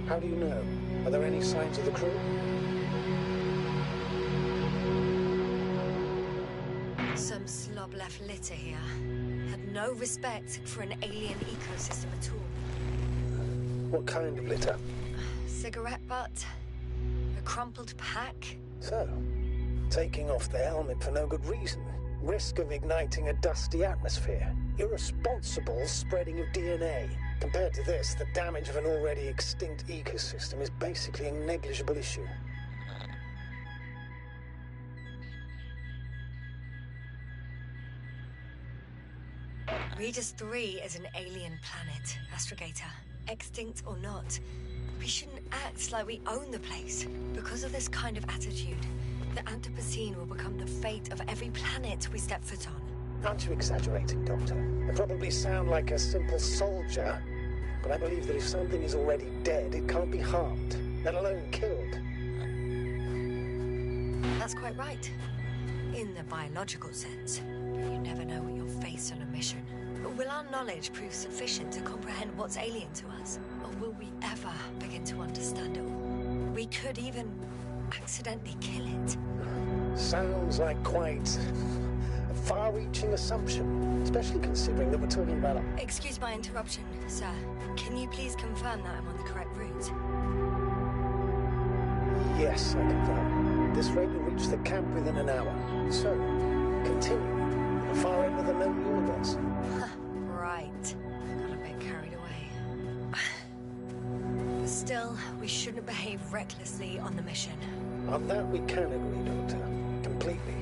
How do you know? Are there any signs of the crew? Some slob left litter here. Had no respect for an alien ecosystem at all. What kind of litter? Cigarette butt. A crumpled pack. So, taking off the helmet for no good reason. Risk of igniting a dusty atmosphere. Irresponsible spreading of DNA. Compared to this, the damage of an already extinct ecosystem is basically a negligible issue. Regis 3 is an alien planet, Astrogator. Extinct or not, we shouldn't act like we own the place. Because of this kind of attitude, the Anthropocene will become the fate of every planet we step foot on. Aren't you exaggerating, Doctor? I probably sound like a simple soldier, but I believe that if something is already dead, it can't be harmed, let alone killed. That's quite right. In the biological sense. But you never know what you'll face on a mission. Will our knowledge prove sufficient to comprehend what's alien to us? Or will we ever begin to understand it all? We could even accidentally kill it. Sounds like quite a far-reaching assumption, especially considering that we're talking about a... Excuse my interruption, sir. Can you please confirm that I'm on the correct route? Yes, I confirm. This rate will reach the camp within an hour. So, continue. The far end of the known universe. Right. Got a bit carried away. But still, we shouldn't behave recklessly on the mission. On that we can agree, Doctor. Completely.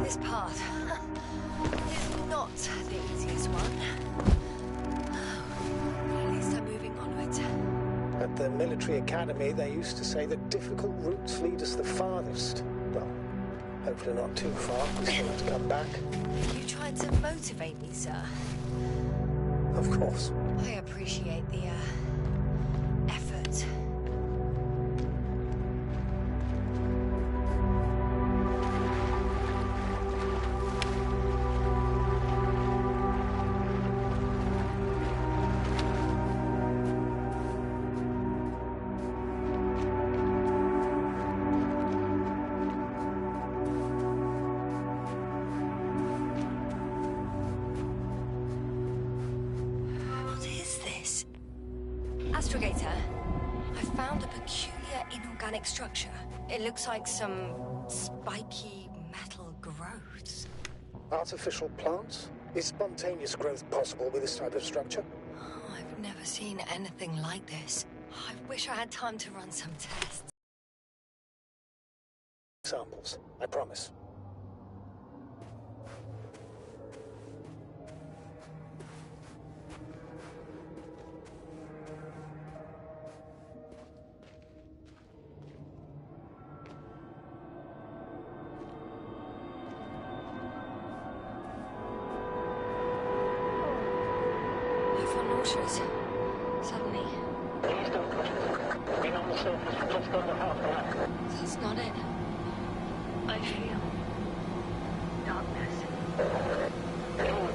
This path is not the easiest one. At least I'm moving onward. At the military academy, they used to say that difficult routes lead us the farthest. Well, hopefully not too far. We still have to come back. You tried to motivate me, sir. Of course. I appreciate the, effort. Astrogator, I found a peculiar inorganic structure. It looks like some spiky metal growths. Artificial plants? Is spontaneous growth possible with this type of structure? Oh, I've never seen anything like this. I wish I had time to run some tests. Samples, I promise. Suddenly. Please don't push. Been on the surface for just under half an hour. That's not it. I feel darkness. Hang on.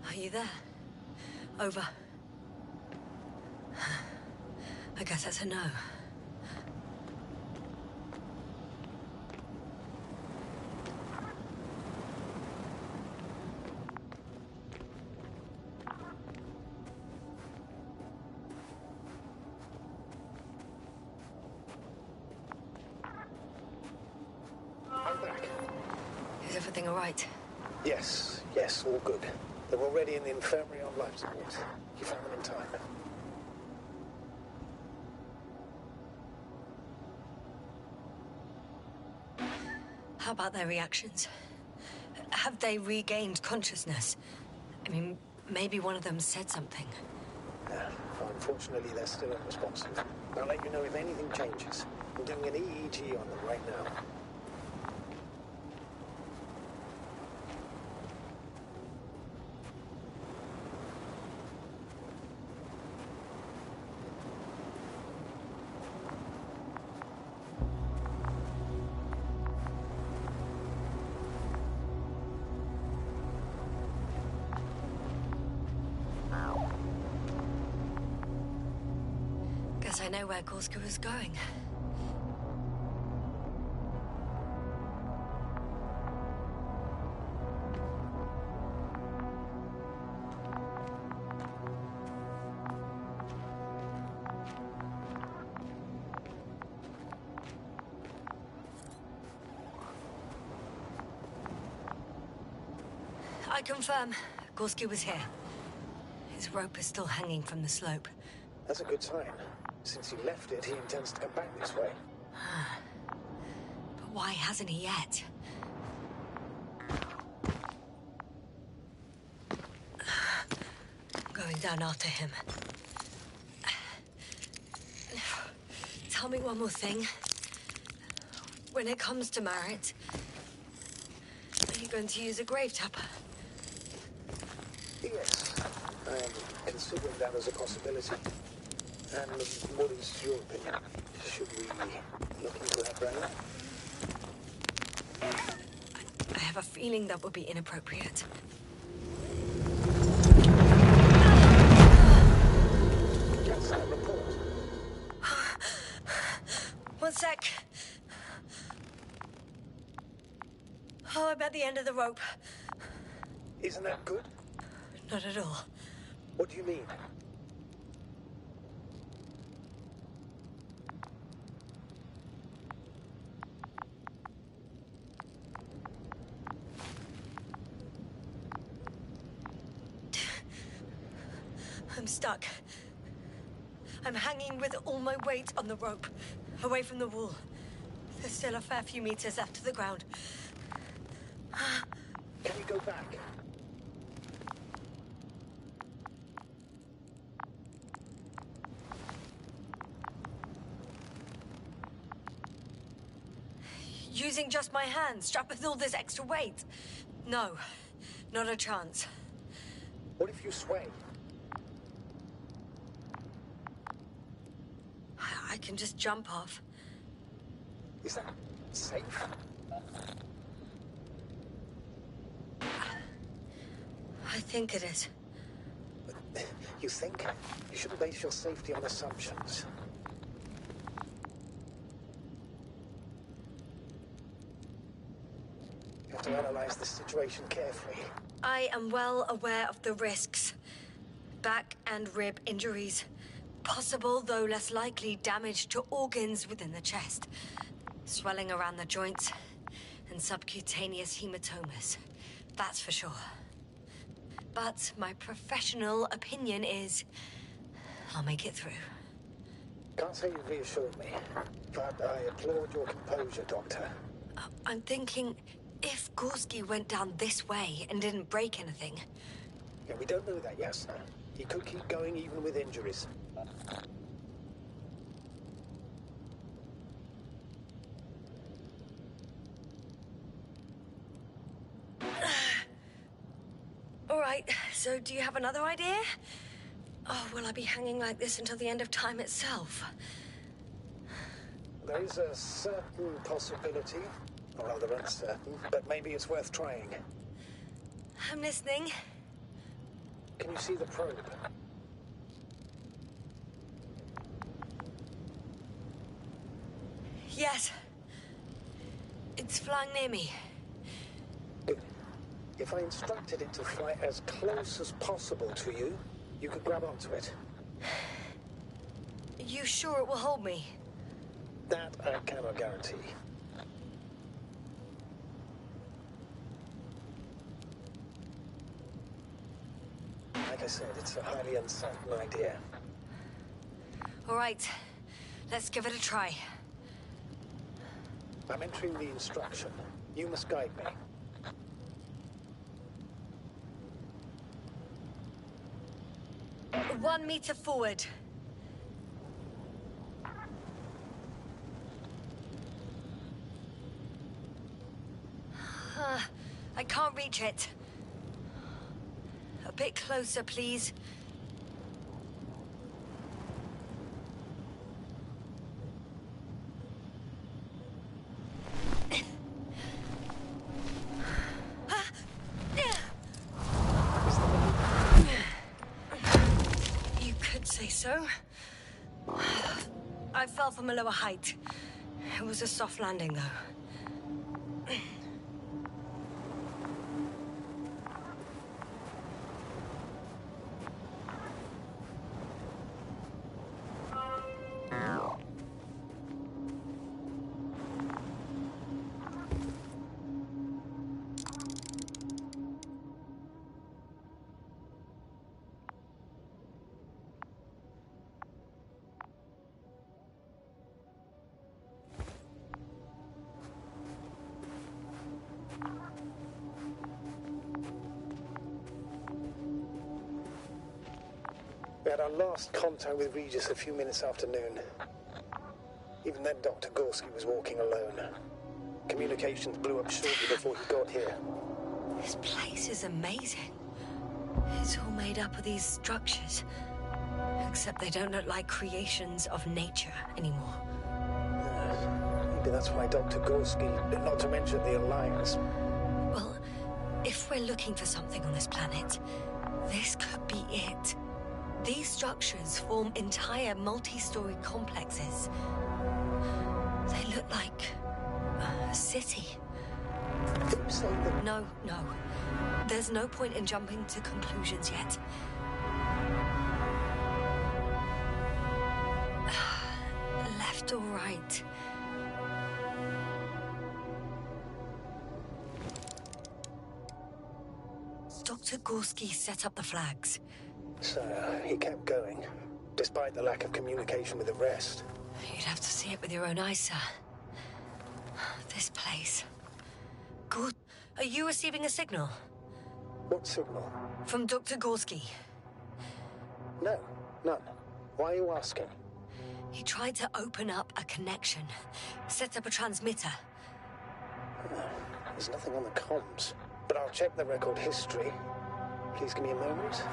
Are you there? Over. I guess that's a no. I'm back. Is everything all right? Yes, all good. They're already in the infirmary on life support. You found them in time. How about their reactions? Have they regained consciousness? I mean, maybe one of them said something. Unfortunately, they're still unresponsive. I'll let you know if anything changes. I'm doing an EEG on them right now. Guess I know where Gorska was going. I confirm, Gorski was here. His rope is still hanging from the slope. That's a good sign. Since he left it, he intends to come back this way. But why hasn't he yet? Going down after him. Tell me one more thing. When it comes to Marit, are you going to use a grave tapper? Yes, I am considering that as a possibility. And what is your opinion? Should we look into that brain? I have a feeling that would be inappropriate. That's that report. One sec. Oh, I'm at the end of the rope. Isn't that good? Not at all. What do you mean? I'm stuck. I'm hanging with all my weight on the rope, away from the wall. There's still a fair few meters left to the ground. Can we go back? Using just my hands, strapped with all this extra weight? No, not a chance. What if you sway? I can just jump off. Is that safe? I think it is. You think? You shouldn't base your safety on assumptions. You have to analyze the situation carefully. I am well aware of the risks. Back and rib injuries. Possible, though less likely, damage to organs within the chest. Swelling around the joints. And subcutaneous hematomas. That's for sure. But my professional opinion is... I'll make it through. Can't say you've reassured me, but I applaud your composure, Doctor. I'm thinking, if Gorski went down this way and didn't break anything... Yeah, we don't know that yet, sir. He could keep going even with injuries. All right, so do you have another idea? Oh, will I be hanging like this until the end of time itself? There is a certain possibility, or rather uncertain, but maybe it's worth trying. I'm listening. Can you see the probe? Yes. It's flying near me. Good. If I instructed it to fly as close as possible to you, you could grab onto it. You sure it will hold me? That I cannot guarantee. Like I said, it's a highly uncertain idea. All right. Let's give it a try. I'm entering the instruction. You must guide me. 1 meter forward. I can't reach it. A bit closer, please. You could say so. I fell from a lower height. It was a soft landing, though. We had our last contact with Regis a few minutes after noon. Even then, Dr. Gorski was walking alone. Communications blew up shortly before he got here. This place is amazing. It's all made up of these structures. Except they don't look like creations of nature anymore. Maybe that's why Dr. Gorski, not to mention the Alliance. Well, if we're looking for something on this planet, this could be it. These structures form entire multi-story complexes. They look like a city. Did you say that? No. There's no point in jumping to conclusions yet. Left or right? Dr. Gorski set up the flags. So, he kept going, despite the lack of communication with the rest. You'd have to see it with your own eyes, sir. This place. Good. Are you receiving a signal? What signal? From Dr. Gorski. No, none. Why are you asking? He tried to open up a connection, set up a transmitter. There's nothing on the comms, but I'll check the record history. Please give me a moment.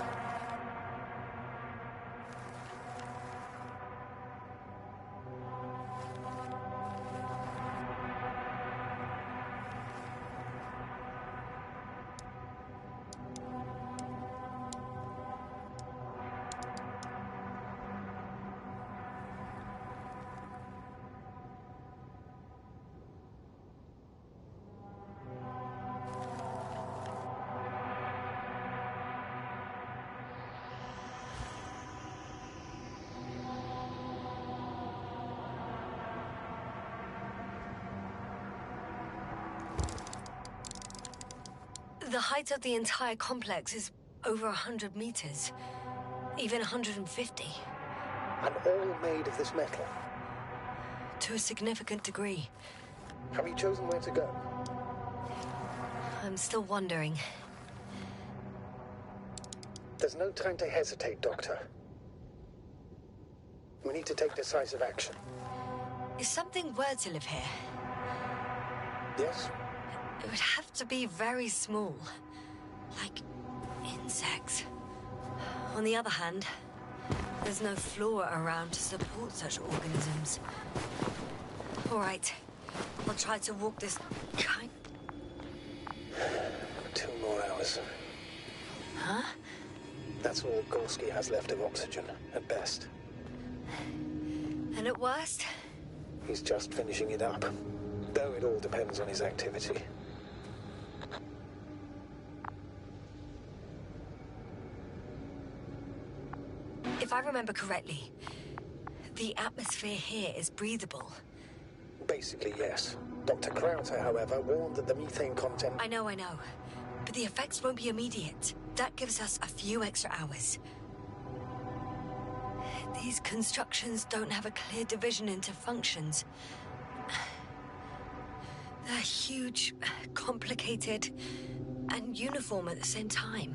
The height of the entire complex is over 100 meters. Even 150. And all made of this metal. To a significant degree. Have you chosen where to go? I'm still wondering. There's no time to hesitate, Doctor. We need to take decisive action. If something were to live here, Yes? it would have to be very small. Like insects. On the other hand, there's no flora around to support such organisms. All right, I'll try to walk this kind... 2 more hours. Huh? That's all Gorski has left of oxygen, at best. And at worst? He's just finishing it up. Though it all depends on his activity. If I remember correctly, the atmosphere here is breathable. Basically, yes. Dr. Krauter, however, warned that the methane content... I know. But the effects won't be immediate. That gives us a few extra hours. These constructions don't have a clear division into functions. They're huge, complicated, and uniform at the same time.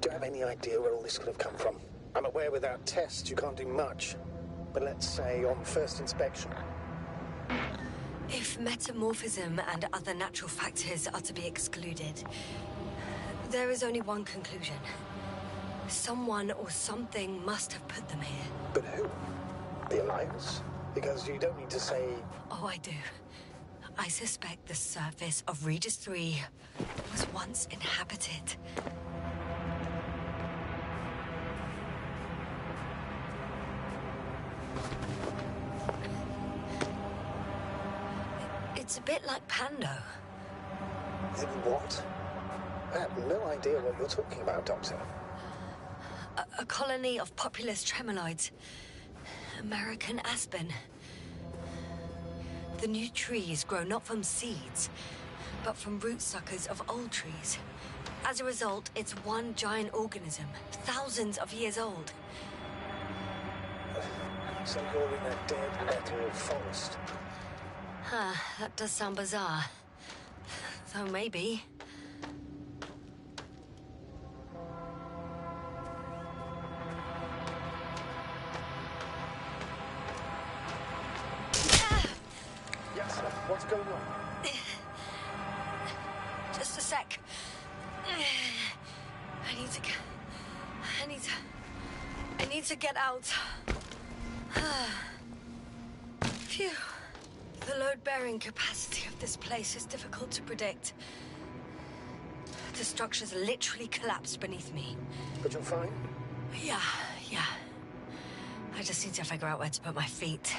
Do you have any idea where all this could have come from? I'm aware without tests you can't do much. But let's say on first inspection. If metamorphism and other natural factors are to be excluded, there is only one conclusion. Someone or something must have put them here. But who? The Alliance? Because you don't need to say... Oh, I do. I suspect the surface of Regis 3 was once inhabited. It's a bit like Pando. What? I have no idea what you're talking about, Doctor. A colony of populous tremoloids. American aspen. The new trees grow not from seeds, but from root suckers of old trees. As a result, it's one giant organism, thousands of years old. So you're in a dead metal forest. Huh, that does sound bizarre. Though maybe. Yes, sir. What's going on? Just a sec. I need to get out. Phew. The load-bearing capacity of this place is difficult to predict. The structures literally collapsed beneath me. But you're fine? Yeah. I just need to figure out where to put my feet.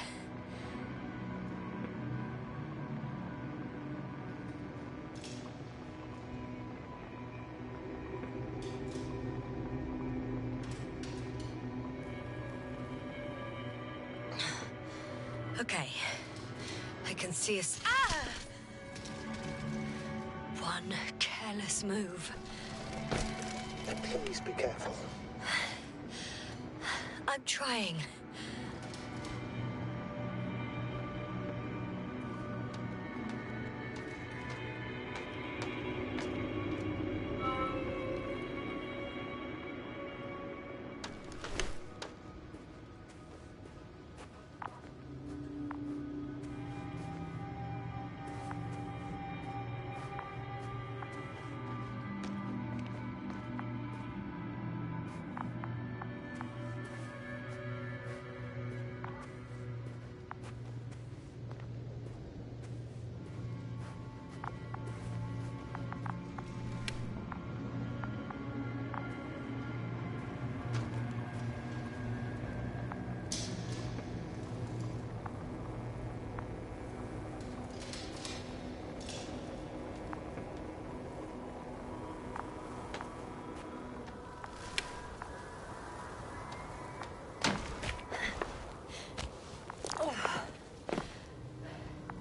Okay. I can see us. One careless move. And please be careful. I'm trying.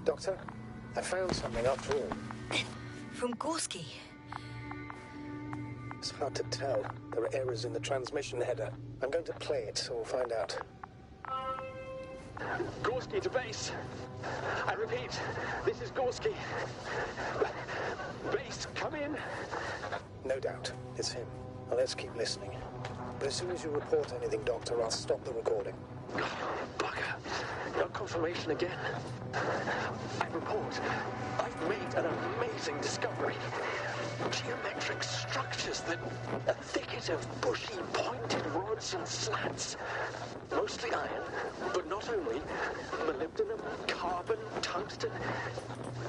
Doctor, I found something after all. From Gorski. It's hard to tell. There are errors in the transmission header. I'm going to play it, so we'll find out. Gorski to base. I repeat, this is Gorski. Base, come in. No doubt. It's him. Now let's keep listening. But as soon as you report anything, Doctor, I'll stop the recording. Bugger. Got confirmation again. I report. I've made an amazing discovery. geometric structures that a thicket of bushy, pointed rods and slats. Mostly iron, but not only. Molybdenum, carbon, tungsten.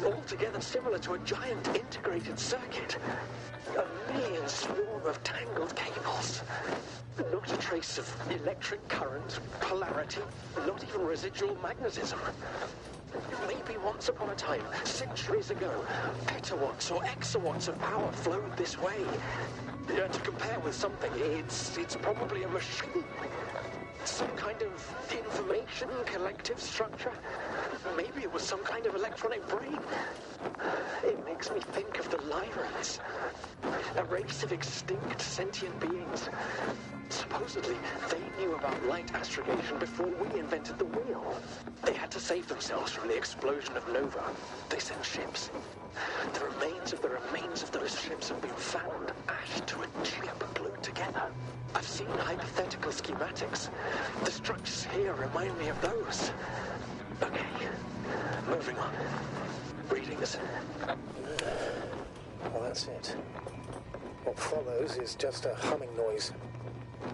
Altogether similar to a giant integrated circuit. A million swarm of tangled cables. Not a trace of electric current, polarity, not even residual magnetism. Maybe once upon a time, centuries ago, petawatts or exawatts of power flowed this way. To compare with something, it's probably a machine. Some kind of information collective structure. Maybe it was some kind of electronic brain. It makes me think of the Lyrans, a race of extinct sentient beings. Supposedly, they knew about light astrogation before we invented the wheel. They had to save themselves from the explosion of Nova. They sent ships. The remains of those ships have been found, ashed to a chip glued together. I've seen hypothetical schematics. The structures here remind me of those. Okay, moving on. Readings. Well, that's it. What follows is just a humming noise.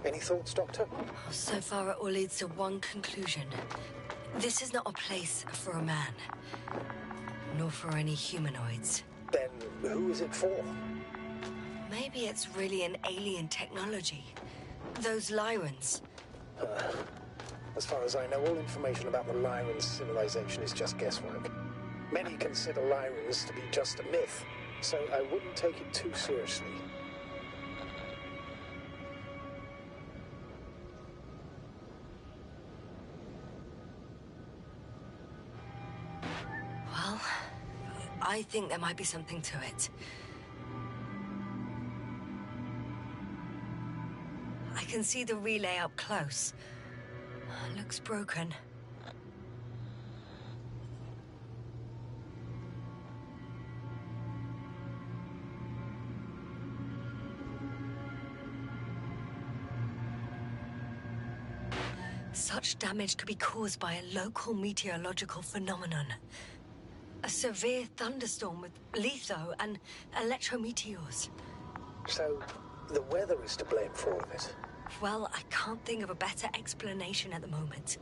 Any thoughts, Doctor? So far, it all leads to one conclusion. This is not a place for a man. Nor for any humanoids. Then who is it for? Maybe it's really an alien technology. Those Lyrans. As far as I know, all information about the Lyran civilization is just guesswork. Many consider Lyrans to be just a myth, so I wouldn't take it too seriously. Well, I think there might be something to it. I can see the relay up close. Looks broken. Such damage could be caused by a local meteorological phenomenon. A severe thunderstorm with litho and electrometeors. So, the weather is to blame for all of it? Well, I can't think of a better explanation at the moment.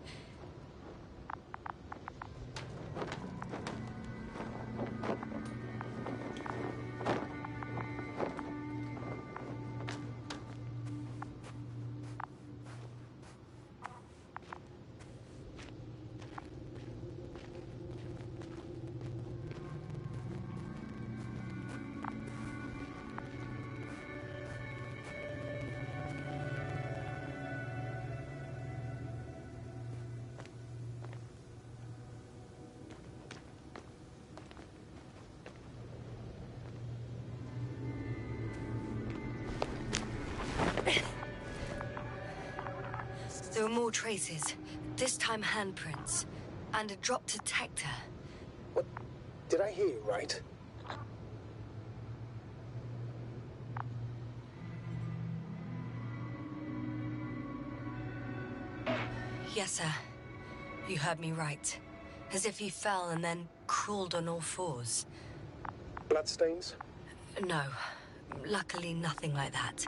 There are more traces, this time handprints, and a drop detector. What? Did I hear you right? Yes, sir. You heard me right. As if he fell and then crawled on all fours. Bloodstains? No. Luckily, nothing like that.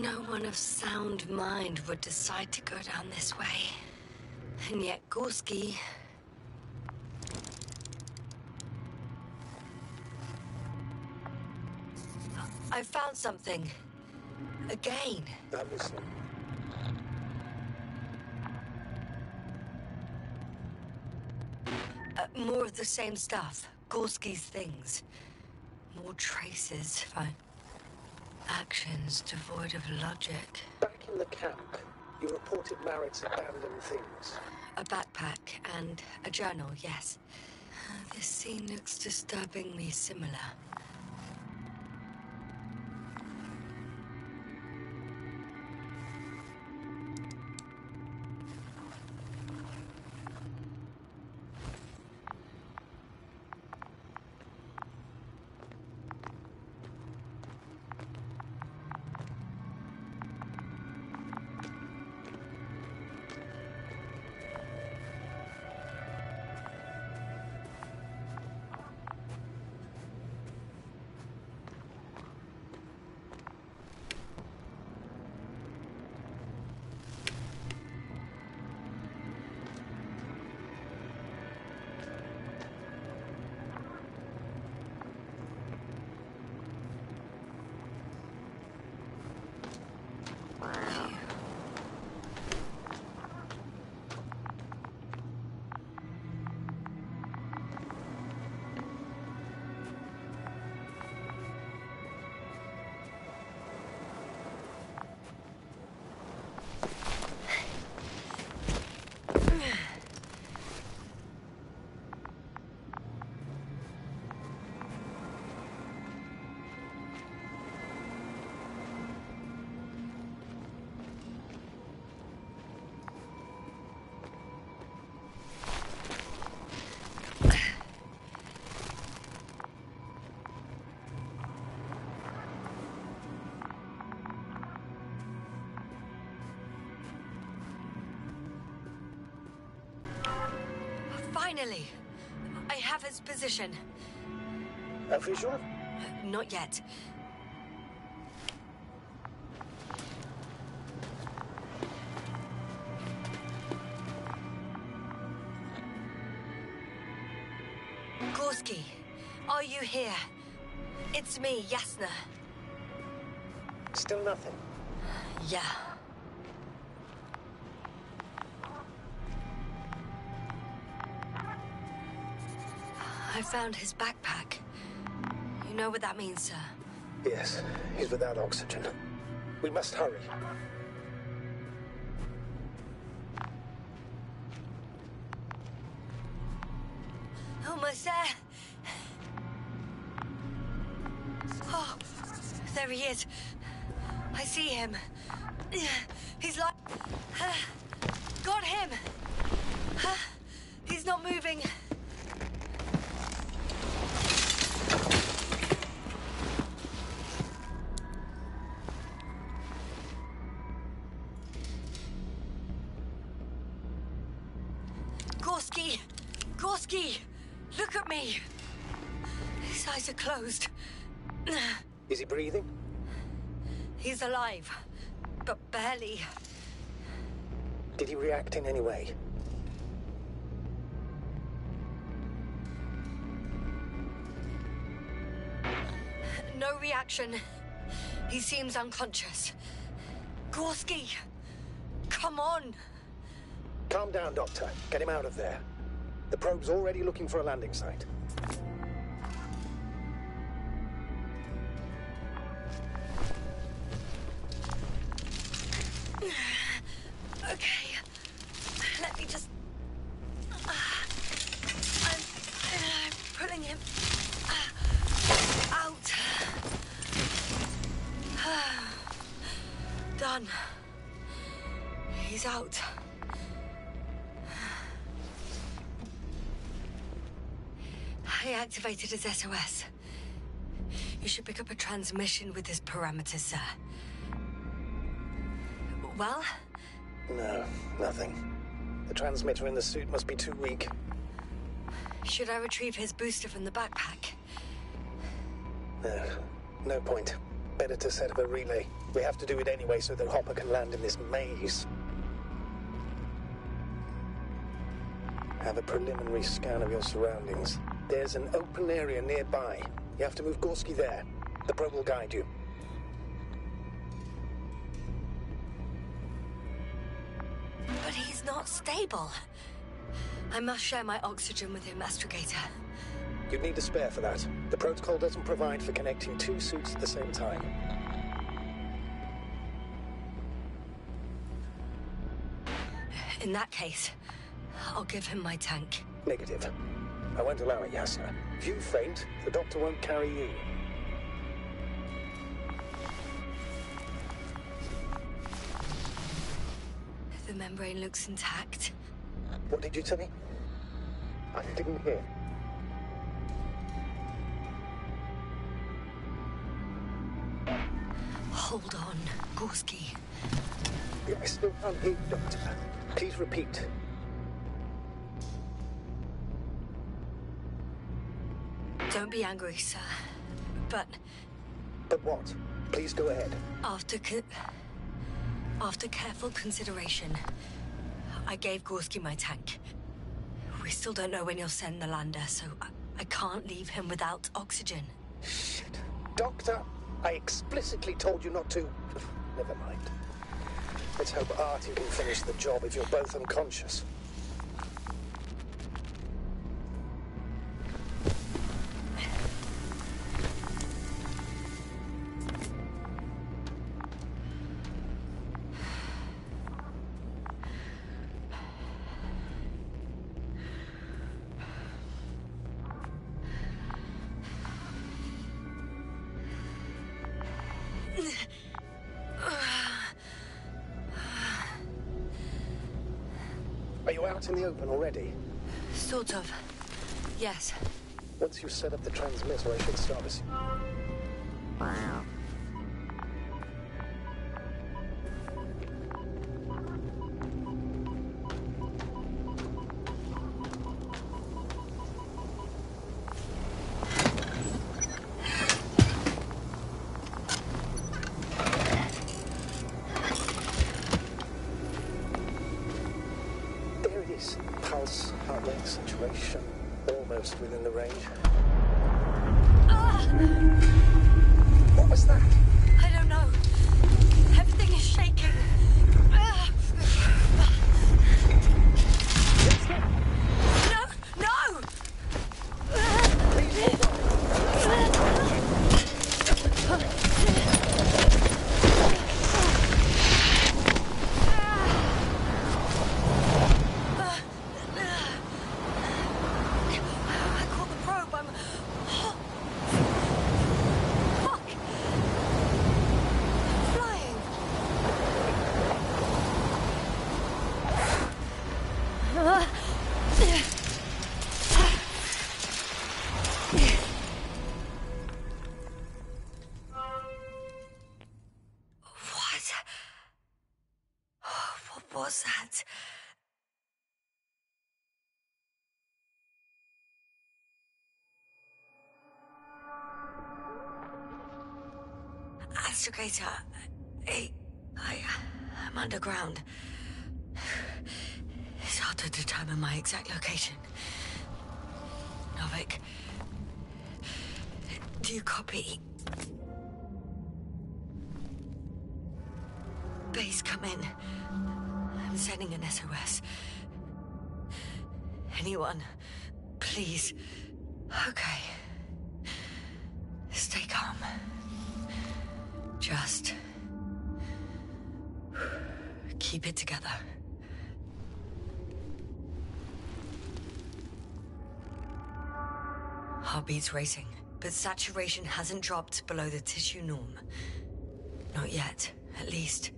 No one of sound mind would decide to go down this way. And yet Gorski... I found something. Again. I'm listening. More of the same stuff. Gorski's things. More traces. Fine. Actions devoid of logic. Back in the camp, you reported Merritt's abandoned things. A backpack and a journal, yes. This scene looks disturbingly similar. Finally! I have his position. A visual? Not yet. Gorski, are you here? It's me, Yasna. Still nothing. Yeah. I found his backpack. You know what that means, sir? Yes, he's without oxygen. We must hurry. Almost there. Oh, there he is. I see him. He's like... Got him! He's not moving. Gorski! Gorski! Look at me! His eyes are closed. Is he breathing? He's alive, but barely. Did he react in any way? No reaction. He seems unconscious. Gorski! Come on! Calm down, Doctor. Get him out of there. The probe's already looking for a landing site. Okay. Let me just... I'm pulling him out. Done. He's out. I activated his SOS. You should pick up a transmission with his parameters, sir. Well? No, nothing. The transmitter in the suit must be too weak. Should I retrieve his booster from the backpack? No, no point. Better to set up a relay. We have to do it anyway so that Hopper can land in this maze. Have a preliminary scan of your surroundings. There's an open area nearby. You have to move Gorski there. The probe will guide you. But he's not stable. I must share my oxygen with him, Astrogator. You'd need a spare for that. The protocol doesn't provide for connecting two suits at the same time. In that case, I'll give him my tank. Negative. I won't allow it, Yasna. If you faint, the doctor won't carry you. The membrane looks intact. What did you tell me? I didn't hear. Hold on, Gorski. I still can't hear you, Doctor. Please repeat. Don't be angry, sir. But But what? Please go ahead. after careful consideration, I gave Gorski my tank. We still don't know when you'll send the lander, so I can't leave him without oxygen. Shit. Doctor, I explicitly told you not to. Never mind. Let's hope Artie can finish the job if you're both unconscious. Are you out in the open already? Sort of. Yes. Once you set up the transmitter, I should start this. There it is. Pulse, heart rate, saturation. Almost within the range. What was that? I don't know. Everything is shaking. No! No! Please hold on. I caught the probe. I'm... Fuck! Flying! What was that? Astrogator, I'm underground. It's hard to determine my exact location. Novik, do you copy? Base, come in. I'm sending an SOS. Anyone, please. Okay. Stay calm. Just keep it together. Heartbeat's racing, but saturation hasn't dropped below the tissue norm. Not yet, at least.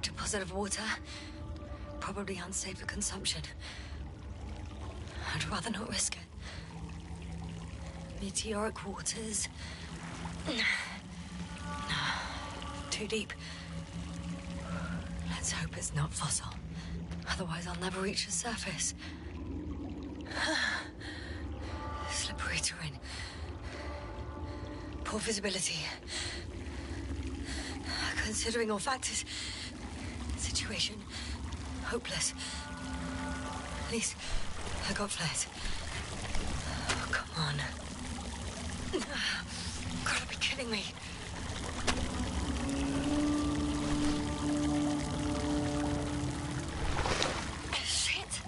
Deposit of water. Probably unsafe for consumption. rather not risk it. Meteoric waters. Too deep. Let's hope it's not fossil. Otherwise, I'll never reach the surface. Slippery terrain. Poor visibility. Considering all factors, situation hopeless. At least I got flares. Oh, come on. Gotta be kidding me. Shit.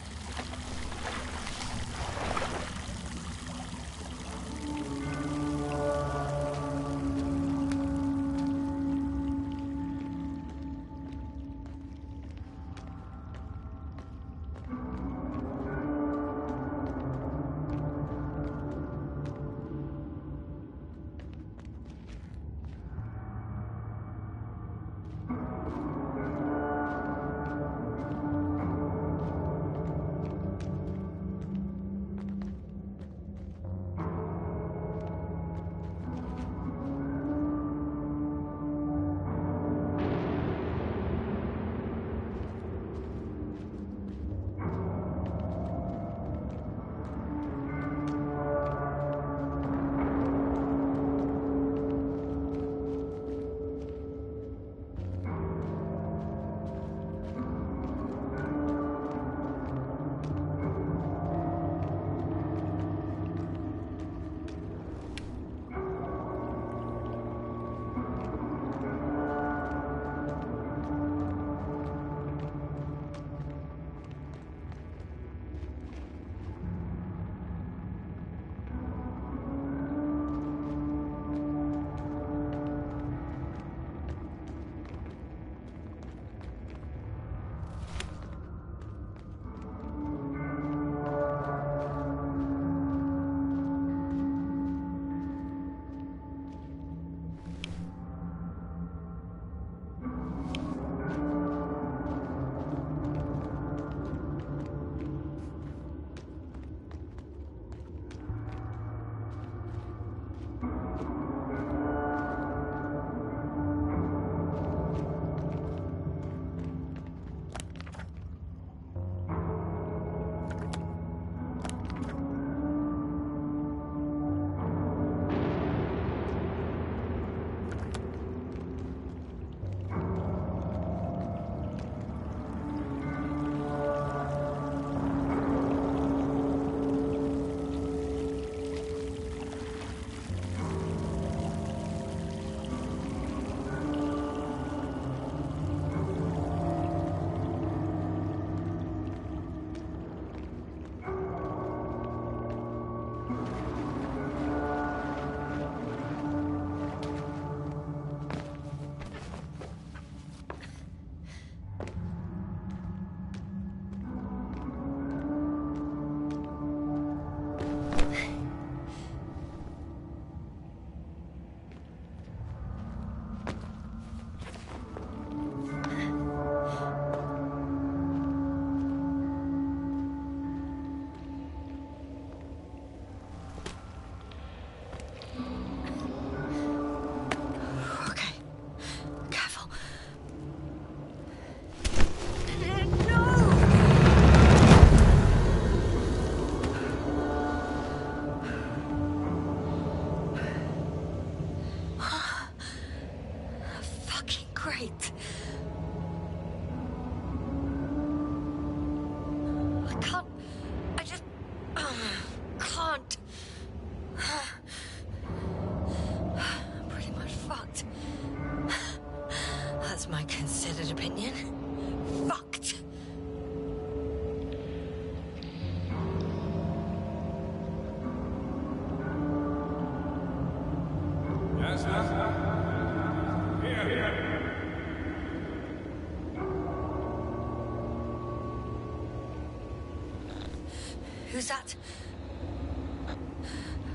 Who's that?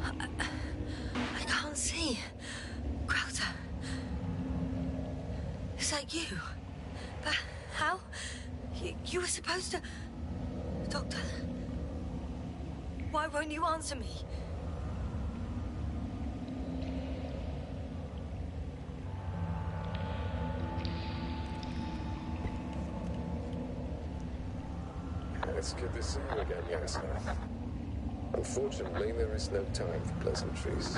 I can't see. Crowther. Is that you? But how? You were supposed to... Doctor? Why won't you answer me? It's good to see you again, Yasna. Unfortunately, there is no time for pleasantries.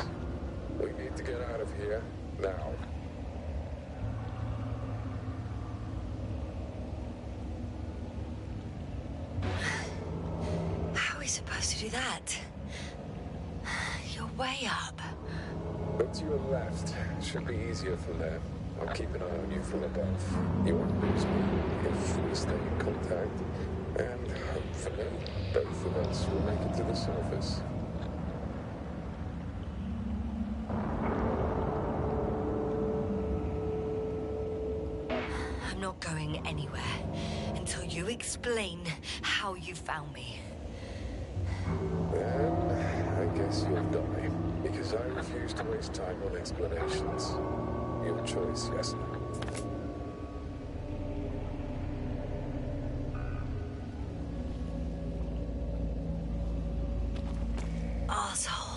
We need to get out of here, now. How are we supposed to do that? You're way up. Look to your left. Should be easier from there. I'll keep an eye on you from above. You won't lose me if we stay in contact. And hopefully, both of us will make it to the surface. I'm not going anywhere until you explain how you found me. Then, I guess you'll die. Because I refuse to waste time on explanations. Your choice, Yasna. Arsehole.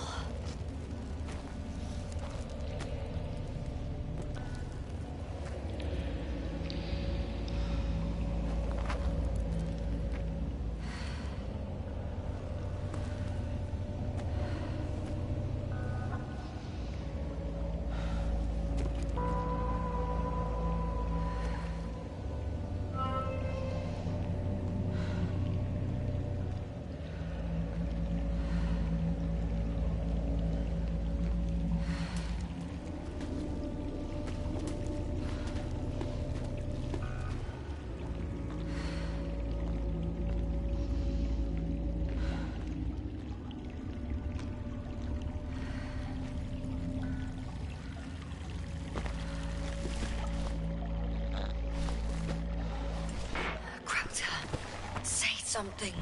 Something.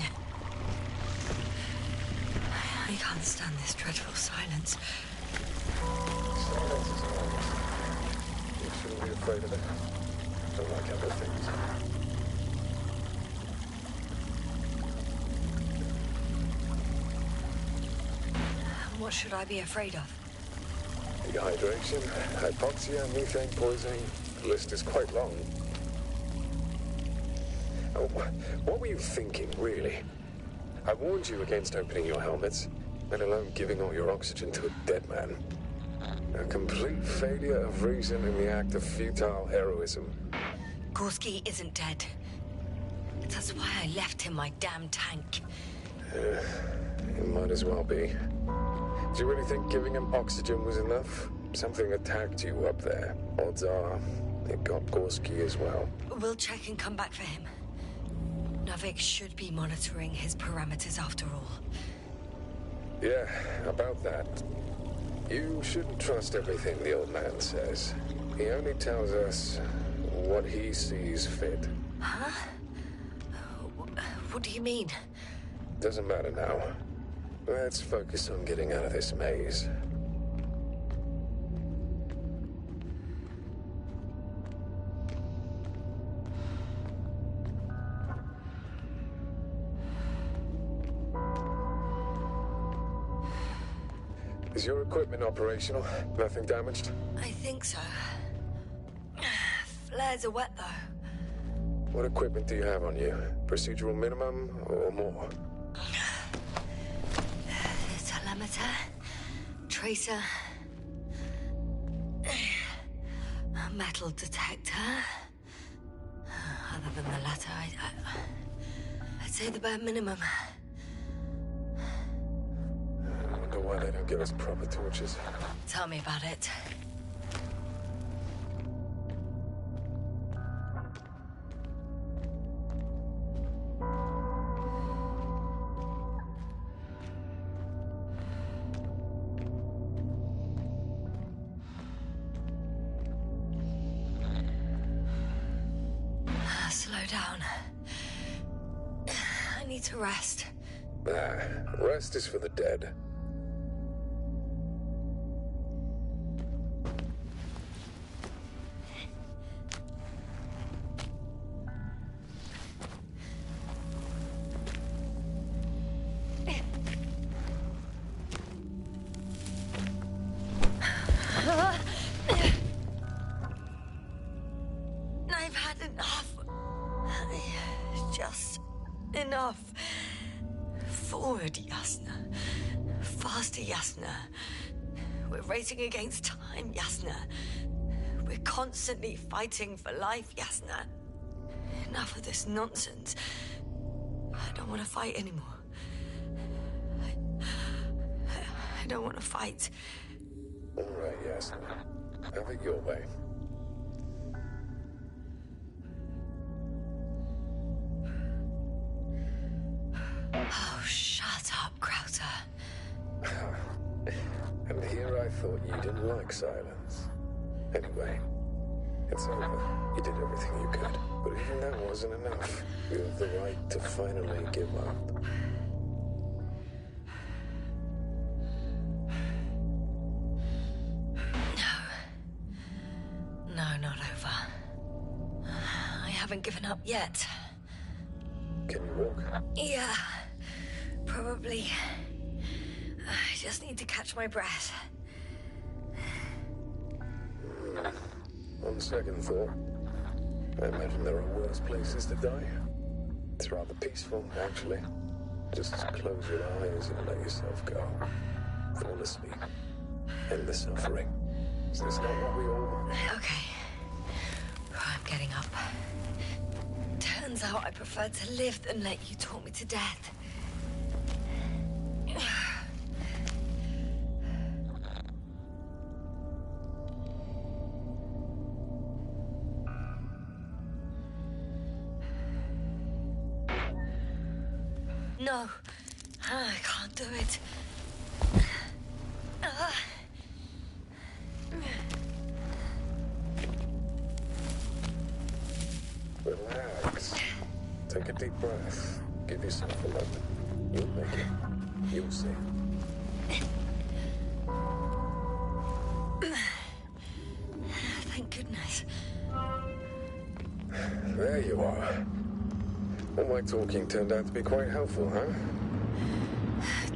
I can't stand this dreadful silence. Silence is honest. You shouldn't be afraid of it. Don't like other things. What should I be afraid of? Dehydration, hypoxia, methane poisoning. The list is quite long. Oh, what were you thinking, really? I warned you against opening your helmets, let alone giving all your oxygen to a dead man. A complete failure of reason in the act of futile heroism. Gorski isn't dead. That's why I left him my damn tank. It might as well be. Do you really think giving him oxygen was enough? Something attacked you up there. Odds are, it got Gorski as well. We'll check and come back for him. Navik should be monitoring his parameters after all. Yeah, about that. You shouldn't trust everything the old man says. He only tells us what he sees fit. Huh? What do you mean? Doesn't matter now. Let's focus on getting out of this maze. Is your equipment operational? Nothing damaged? I think so. Flares are wet, though. What equipment do you have on you? Procedural minimum or more? Telemeter, tracer, a metal detector. Other than the latter, I'd say the bare minimum. I wonder why they don't give us proper torches. Tell me about it. Slow down. I need to rest. Rest is for the dead. Forward, Yasna. Faster, Yasna. We're racing against time, Yasna. We're constantly fighting for life, Yasna. Enough of this nonsense. I don't want to fight anymore. I don't want to fight. All right, Yasna. Have it your way. Oh, shut up, Krauter. And here I thought you didn't like silence. Anyway, it's over. You did everything you could. But even that wasn't enough. You have the right to finally give up. No, not over. I haven't given up yet. Can you walk? Yeah, probably. I just need to catch my breath. On second thought, I imagine there are worse places to die. It's rather peaceful, actually. Just close your eyes and let yourself go. Fall asleep. End the suffering. Is this not what we all want? Okay. I'm getting up. Turns out I prefer to live than let you talk me to death. No, I can't do it. Relax. Take a deep breath. Give yourself a moment. You'll make it. You'll see. Thank goodness. There you are. All my talking turned out to be quite helpful, huh?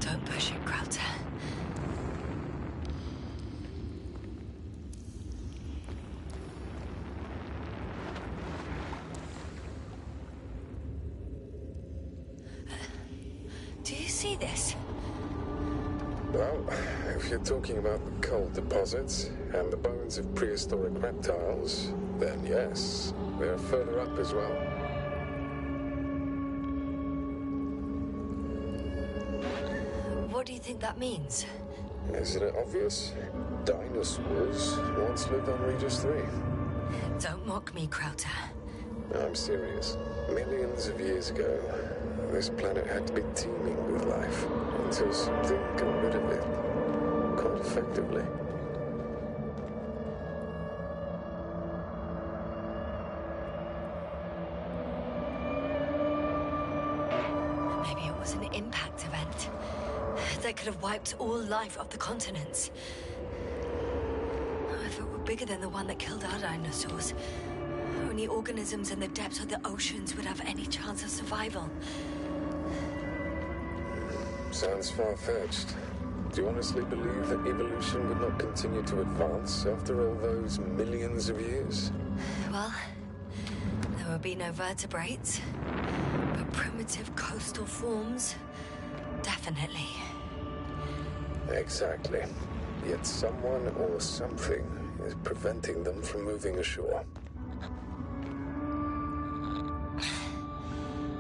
Don't push it, Krauter. Do you see this? Well, if you're talking about the coal deposits and the bones of prehistoric reptiles, then yes, they're further up as well. What do you think that means? Isn't it obvious? Dinosaurs once lived on Regis 3. Don't mock me, Krauter. I'm serious. Millions of years ago, this planet had to be teeming with life until something got rid of it. Quite effectively. Maybe it was an impact event that could have wiped all life off the continents. If it were bigger than the one that killed our dinosaurs, only organisms in the depths of the oceans would have any chance of survival. Sounds far-fetched. Do you honestly believe that evolution would not continue to advance after all those millions of years? Well, there would be no vertebrates, but primitive coastal forms, definitely. Exactly. Yet someone or something is preventing them from moving ashore.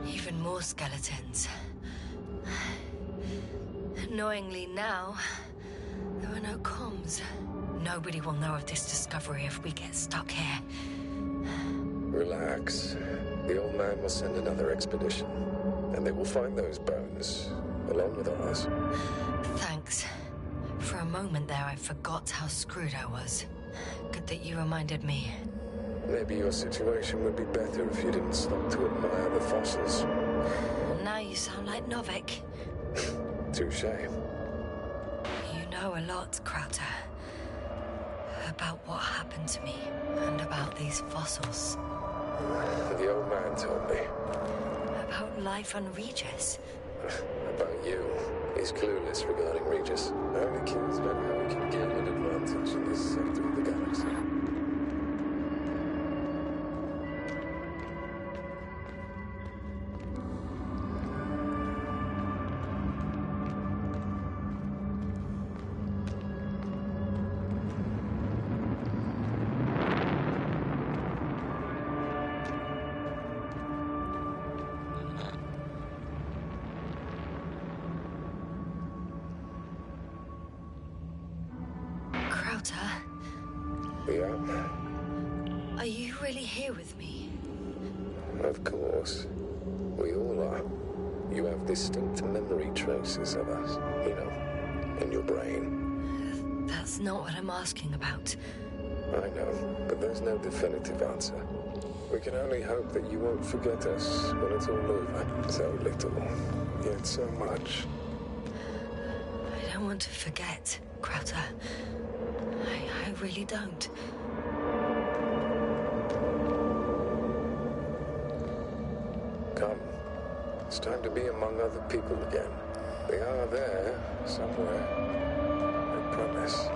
Even more skeletons. Annoyingly now, there are no comms. Nobody will know of this discovery if we get stuck here. Relax. The old man will send another expedition, and they will find those bones, along with ours. Thanks. For a moment there, I forgot how screwed I was. Good that you reminded me. Maybe your situation would be better if you didn't stop to admire the fossils. Now you sound like Novik. Touché. You know a lot, Krauter. About what happened to me, and about these fossils. The old man told me. About life on Regis. About you. He's clueless regarding Regis. Only cares about how he can gain an advantage in this sector of the galaxy. Krauter, Yeah, are you really here with me? of course. We all are. You have distinct memory traces of us, you know, in your brain. That's not what I'm asking about. I know, but there's no definitive answer. We can only hope that you won't forget us when it's all over. So little, yet so much. I don't want to forget, Krauter. I really don't. Come. It's time to be among other people again. They are there, somewhere. I promise.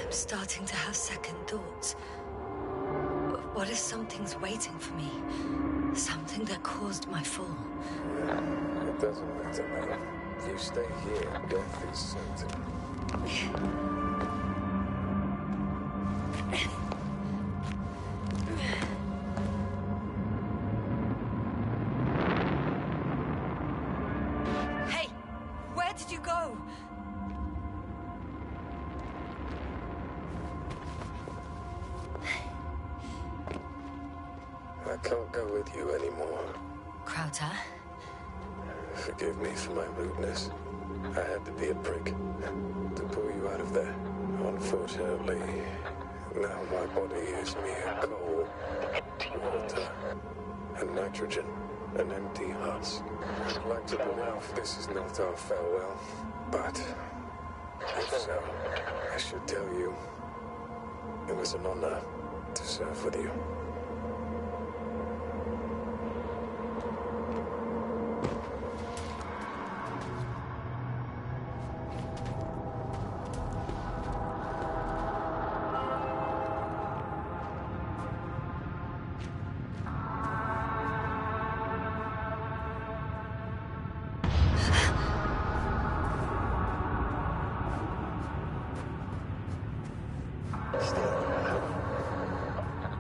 I'm starting to have second thoughts. What if something's waiting for me? Something that caused my fall? It doesn't matter, man. If you stay here, death is certain. Hey! Where did you go? I can't go with you anymore. Krauter? Forgive me for my rudeness. I had to be a prick to pull you out of there. Unfortunately, now my body is mere coal, water, and nitrogen, an empty husk. I'd like to believe this is not our farewell, but if so, I should tell you, it was an honor to serve with you.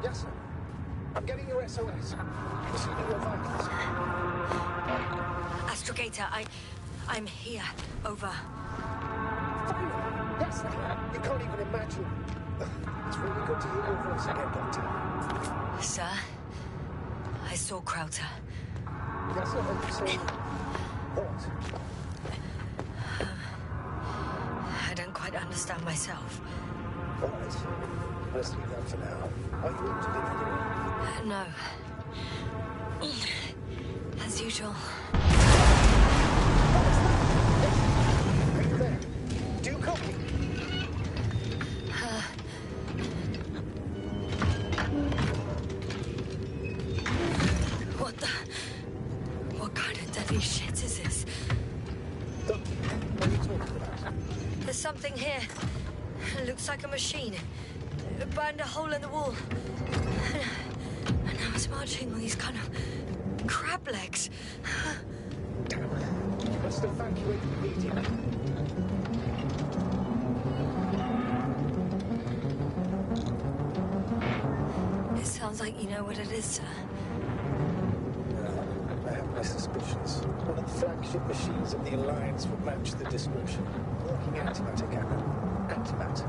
Yes, sir. I'm getting your SOS. Receiving your vitals. Astrogator, I'm here. Over. Finally! Yes, sir. You can't even imagine. It's really good to hear your voice again, Doctor. Sir? I saw Krauter. Yes, sir. So, what? I don't quite understand myself. All right. Let's leave that for now. Are you injured in any way? No. As usual. Are you there? Do you copy? What kind of deadly shit is this? Doctor, what are you talking about? There's something here. It looks like a machine. It burned a hole in the wall. And now it's marching on these kind of crab legs. Damn. You must evacuate immediately. It sounds like you know what it is, sir. I have my suspicions. One of the flagship machines of the Alliance would match the description. Working antimatter cannon. Antimatter.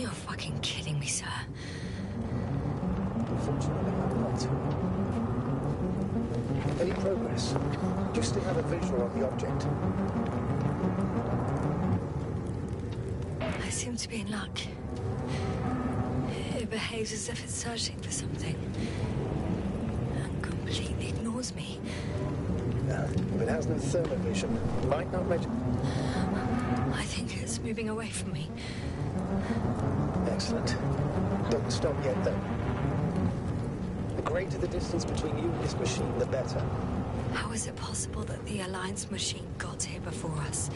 You're fucking kidding me, sir. Unfortunately, I'm not. Any progress? Do you still have a visual on the object? I seem to be in luck. It behaves as if it's searching for something. And completely ignores me. If it has no thermovision, it might not measure. I think it's moving away from me. Excellent. Don't stop yet, though. The greater the distance between you and this machine, the better. How is it possible that the Alliance machine got here before us?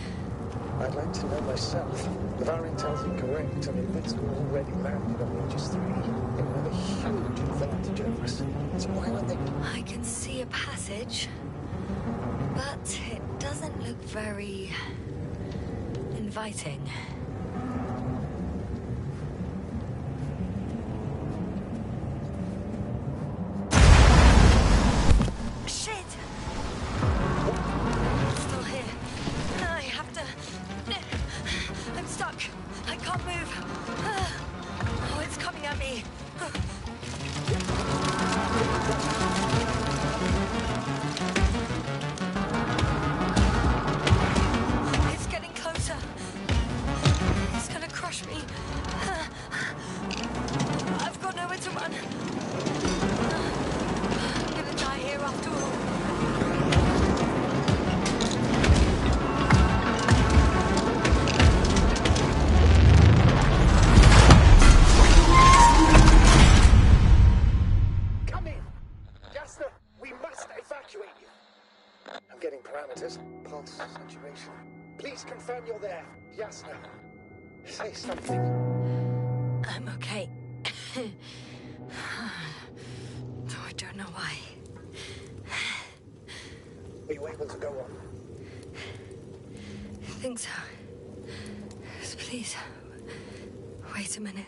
I'd like to know myself. If our intel's incorrect, I mean, that's already landed on Aegis 3. It will have a huge advantage over us. So why aren't they... I can see a passage, but it doesn't look very inviting. Shit! Still Please confirm you're there. Yasna. Say something. I'm okay. Though I don't know why. Are you able to go on? I think so. Please, wait a minute.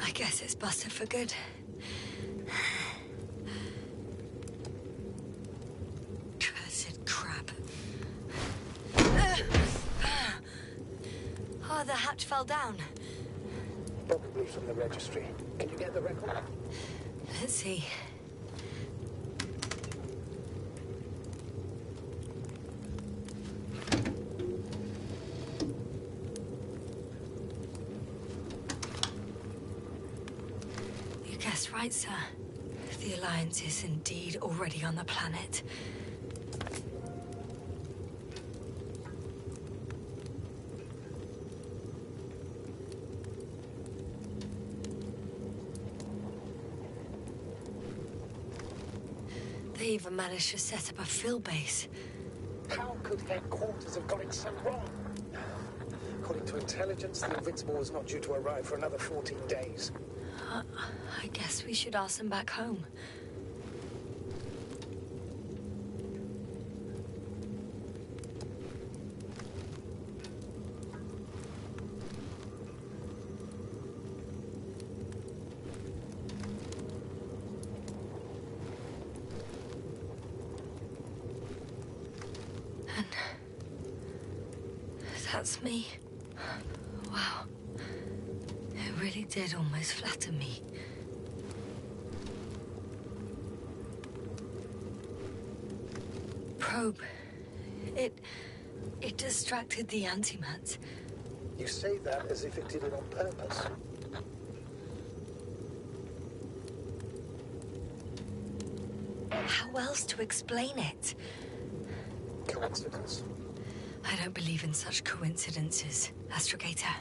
I guess it's busted for good. Cursed crap. Oh, the hatch fell down. Probably from the registry. Can you get the record? Let's see. You guessed right, sir. The Alliance is indeed already on the planet. They even managed to set up a field base. How could headquarters have got it so wrong? According to intelligence, the Invincible was not due to arrive for another 14 days. I guess we should ask them back home. And that's me. Wow. It really did almost flatter me. Probe. It distracted the antimats. You say that as if it did it on purpose. How else to explain it? Coincidence? I don't believe in such coincidences, Astrogator.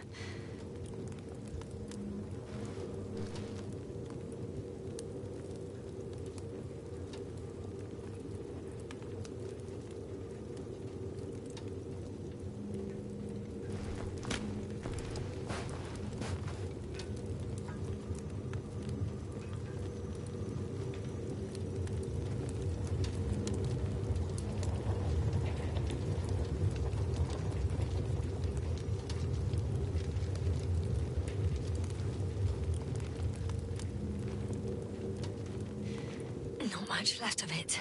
Not much left of it.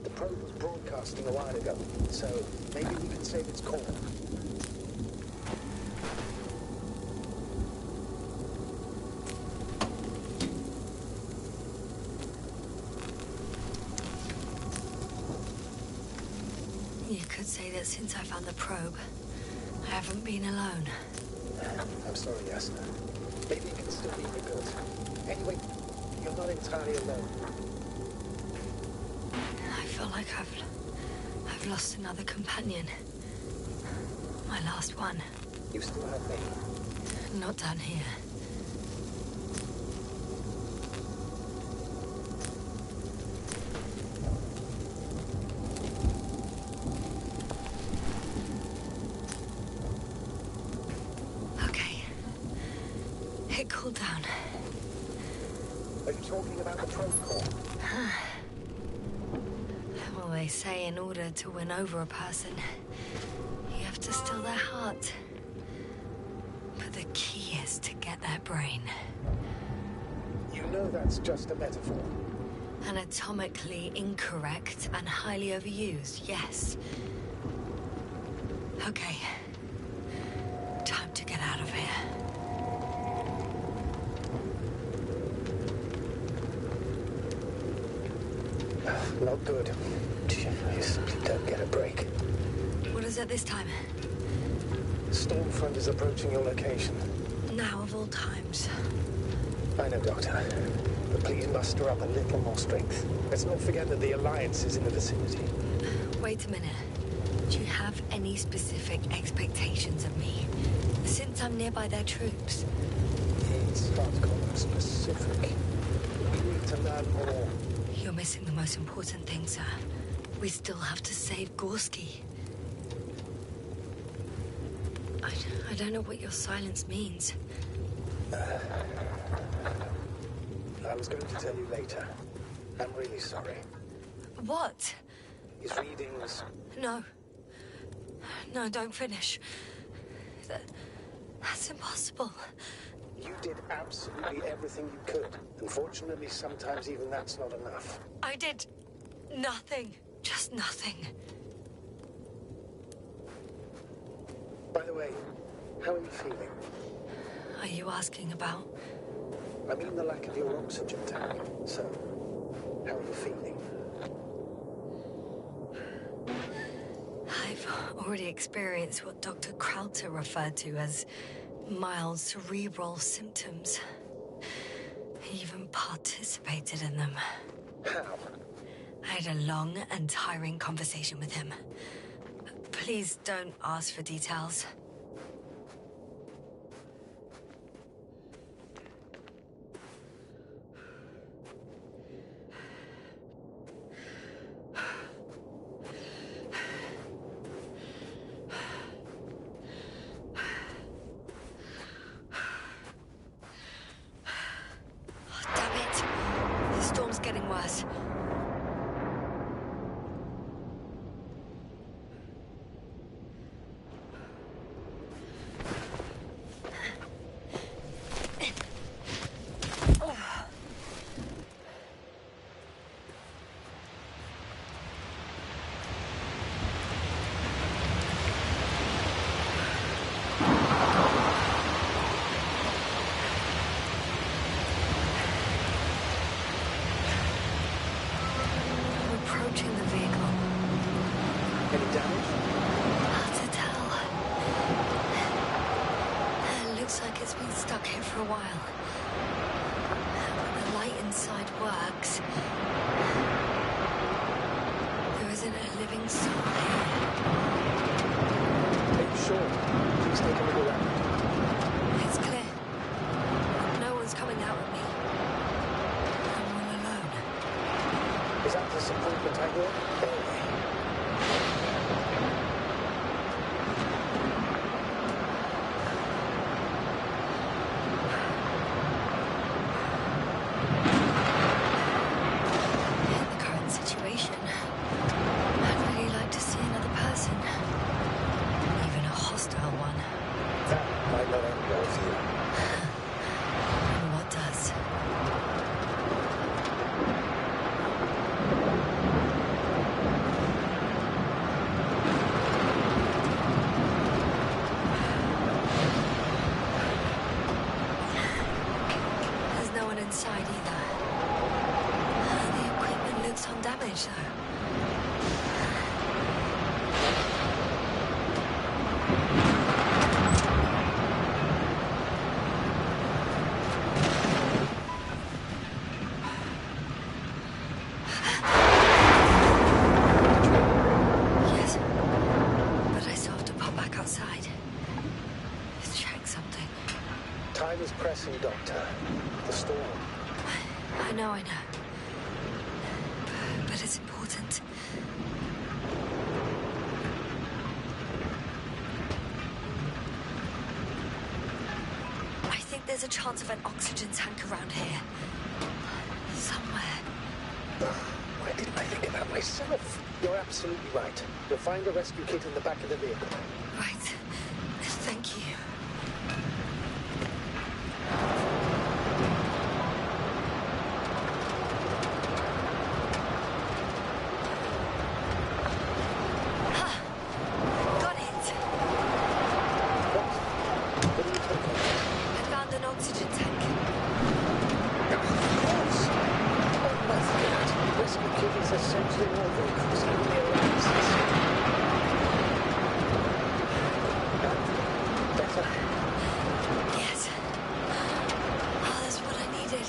The probe was broadcasting a while ago, so maybe we can save its call. You could say that since I found the probe, I haven't been alone. I'm sorry, Yasna. Maybe it can still be rebuilt. Anyway, you're not entirely alone. I feel like I've lost another companion. My last one. You still have me. Not down here. Okay. It cooled down. Are you talking about the probe core? Well, they say in order to win over a person, you have to steal their heart. But the key is to get their brain. You know that's just a metaphor. Anatomically incorrect and highly overused, yes. Okay. Time to get out of here. Not good. You simply don't get a break. What is it this time? Stormfront is approaching your location. Now of all times. I know, Doctor. But please muster up a little more strength. Let's not forget that the Alliance is in the vicinity. Wait a minute. Do you have any specific expectations of me? Since I'm nearby their troops. It's hard to call them specific. We need to learn more. You're missing the most important thing, sir. We still have to save Gorski. I don't know what your silence means. I was going to tell you later. I'm really sorry. What? His readings... No. No, don't finish. That's impossible. You did absolutely everything you could. Unfortunately, sometimes even that's not enough. I did nothing. Just nothing. By the way, how are you feeling? Are you asking about? I mean the lack of your oxygen tank. So, how are you feeling? I've already experienced what Dr. Krauter referred to as mild cerebral symptoms. He even participated in them. How? I had a long and tiring conversation with him. Please don't ask for details. Damn it! The storm's getting worse. Approaching the vehicle. Any damage? Hard to tell. It looks like it's been stuck here for a while. But the light inside works. There isn't a living soul here. Are you sure? Please take a look around. It's clear. No one's coming out at me. I'm all alone. Is that disappointment I hear? In the current situation, I'd really like to see another person. Even a hostile one. That might not end well for you. And what does? There's no one inside either. The equipment looks undamaged, though. Yes, but I still have to pop back outside. Check something. Time is pressing, Doctor. The storm. I know. But it's important. I think there's a chance of an oxygen tank around here. Somewhere. Why didn't I think of that myself? You're absolutely right. You'll find a rescue kit in the back of the vehicle. Right. Thank you. Ah, got it. What? What are you talking about? I found an oxygen tank. Of course. Oh my God. Rescue kit is essentially all vehicles and near-misses. Better. Yes. Oh, that's what I needed.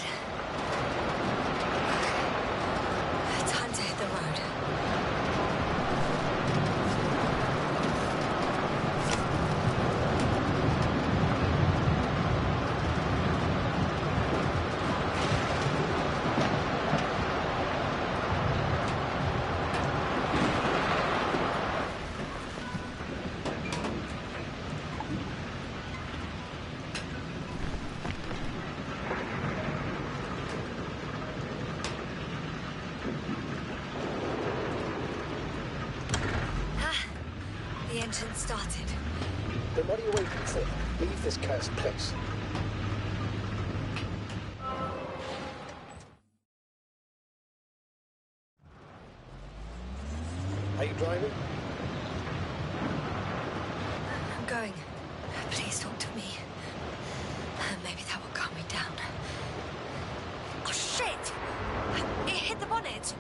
Time to hit the road. engine started. Then what are you waiting for? Leave this cursed place. Are you driving? I'm going. Please talk to me. Maybe that will calm me down. Oh, shit! It hit the bonnet!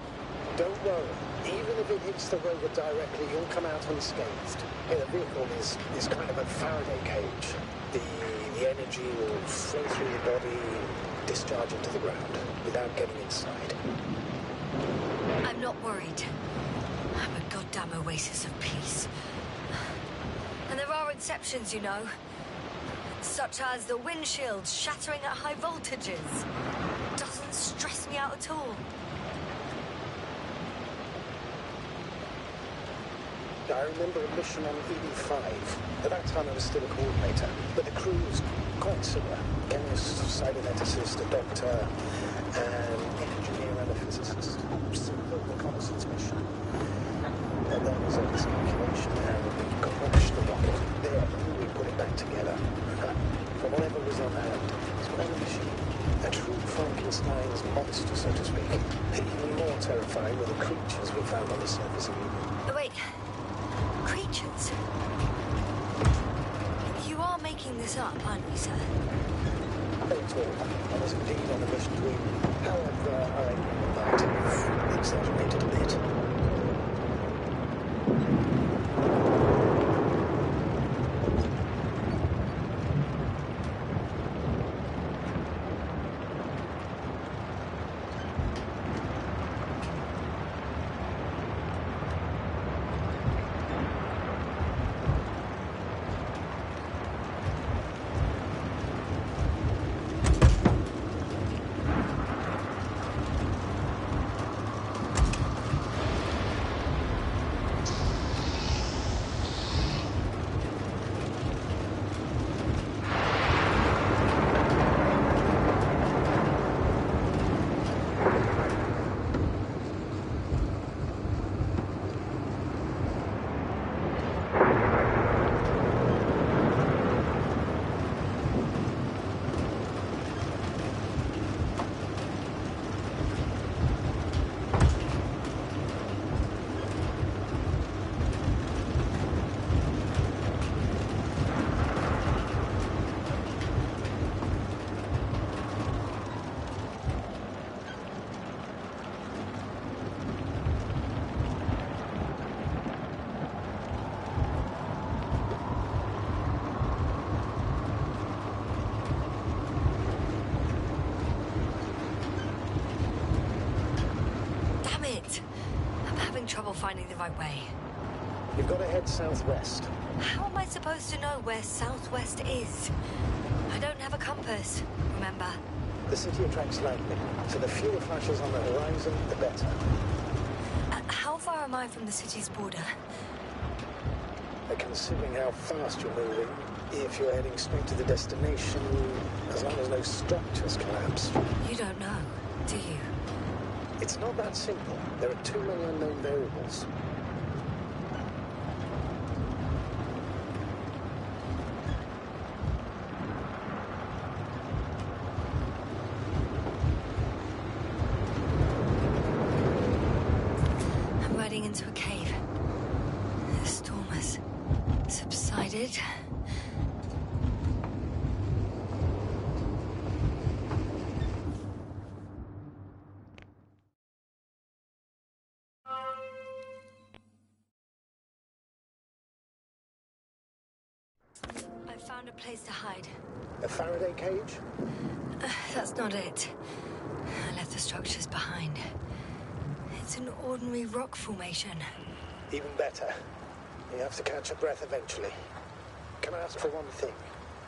Don't worry. Even if it hits the rover directly, you'll come out unscathed. The vehicle is kind of a Faraday cage. The energy will flow through the body and discharge into the ground without getting inside. I'm not worried. I'm a goddamn oasis of peace. And there are exceptions, you know. Such as the windshield shattering at high voltages. Doesn't stress me out at all. I remember a mission on ED5. At that time I was still a coordinator, but the crew was quite similar. Chemist, cyberneticist, a doctor, an engineer and a physicist. Simple reconnaissance mission. And then was a miscalculation and we crashed the rocket. There, we put it back together. From whatever was on hand, it's quite a machine. A true Frankenstein's monster, so to speak. Even more terrifying were the creatures we found on the surface of Eden. Wait. Creatures? You are making this up, aren't you, sir? Not at all. I was indeed on a mission to Eden. However, I might have exaggerated a bit. Trouble finding the right way. You've got to head southwest. How am I supposed to know where southwest is? I don't have a compass, remember? The city attracts lightning, so the fewer flashes on the horizon, the better. How far am I from the city's border? Considering how fast you're moving, if you're heading straight to the destination, as long as no structures collapse. You don't know, do you? It's not that simple. There are too many unknown variables. I'm riding into a cave. The storm has subsided. Found a place to hide. A Faraday cage? That's not it. I left the structures behind. It's an ordinary rock formation. Even better. You have to catch your breath eventually. Can I ask for one thing?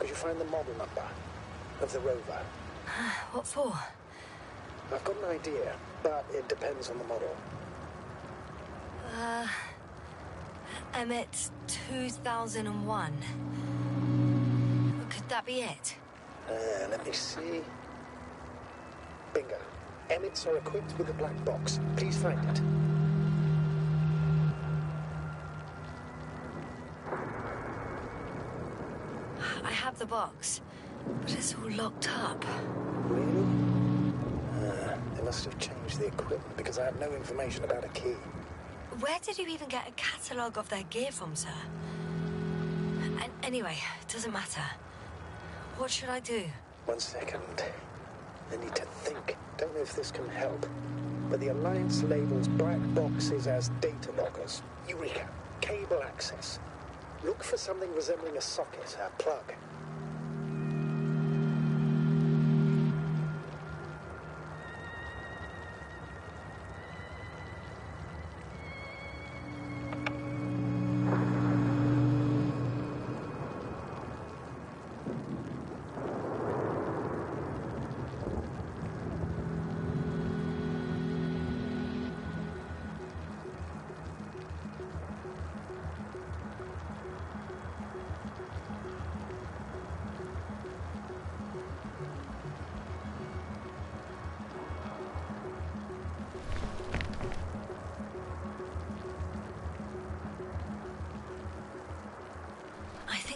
Could you find the model number of the rover? What for? I've got an idea, but it depends on the model. Emmett 2001. Could that be it? Let me see. Bingo. Emmets are equipped with a black box. Please find it. I have the box, but it's all locked up. Really? They must have changed the equipment because I have no information about a key. Where did you even get a catalogue of their gear from, sir? Anyway, it doesn't matter. What should I do? 1 second. I need to think. Don't know if this can help. But the Alliance labels black boxes as data lockers. Eureka. Cable access. Look for something resembling a socket, a plug.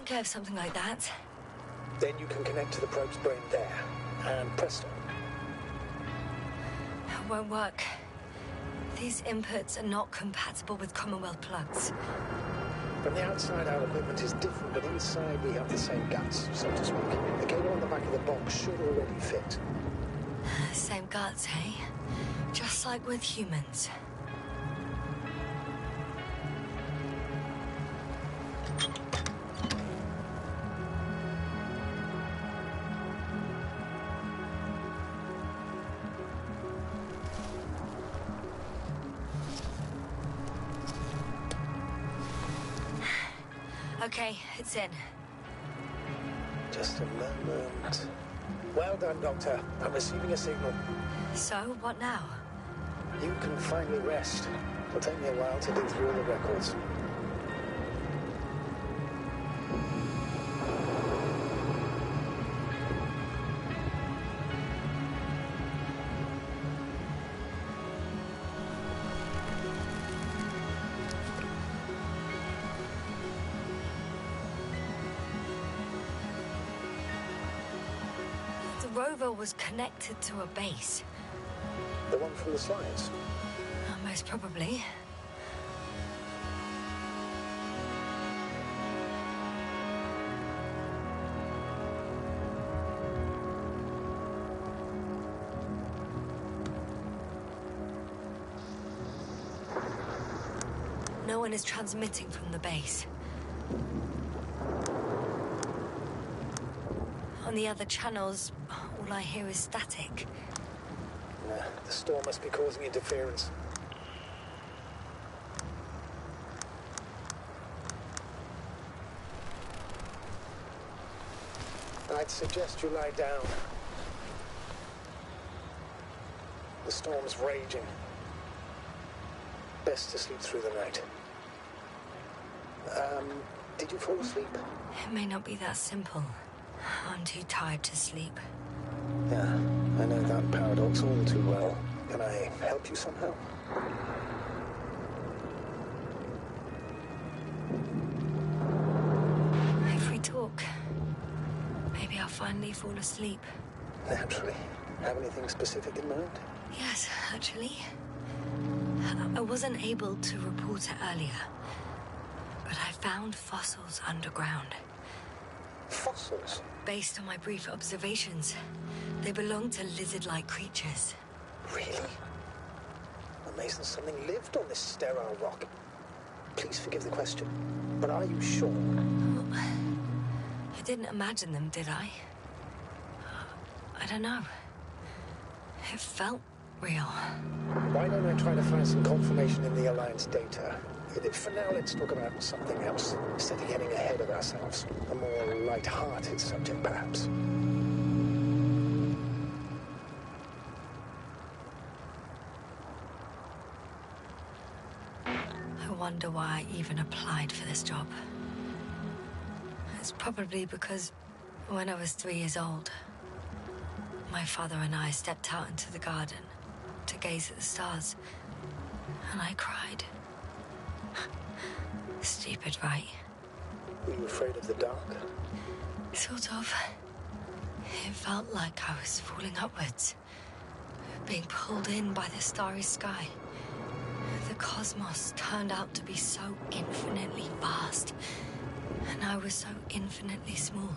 I have something like that. Then you can connect to the probe's brain there. And presto. It won't work. These inputs are not compatible with Commonwealth plugs. From the outside, our equipment is different, but inside we have the same guts, so to speak. The cable on the back of the box should already fit. Same guts, eh? Just like with humans. Okay, it's in. Just a moment. Well done, Doctor. I'm receiving a signal. So, what now? You can finally rest. It'll take me a while to dig through all the records. The rover was connected to a base. The one from the slides? Most probably. No one is transmitting from the base. On the other channels, all I hear is static. The storm must be causing interference. I'd suggest you lie down. The storm's raging. Best to sleep through the night. Did you fall asleep? It may not be that simple. I'm too tired to sleep. Yeah, I know that paradox all too well. Can I help you somehow? If we talk, maybe I'll finally fall asleep. Naturally. Have anything specific in mind? Yes, actually. I wasn't able to report it earlier, but I found fossils underground. Fossils? Based on my brief observations, they belong to lizard-like creatures. Really? Amazing something lived on this sterile rock. Please forgive the question, but are you sure? Well, you didn't imagine them, did I? I don't know. It felt real. Why don't I try to find some confirmation in the Alliance data? For now, let's talk about something else, instead of getting ahead of ourselves. A more light-hearted subject, perhaps. I wonder why I even applied for this job. It's probably because when I was 3 years old, my father and I stepped out into the garden to gaze at the stars, and I cried. Stupid, right? Were you afraid of the dark? Sort of. It felt like I was falling upwards, being pulled in by the starry sky. The cosmos turned out to be so infinitely vast, and I was so infinitely small.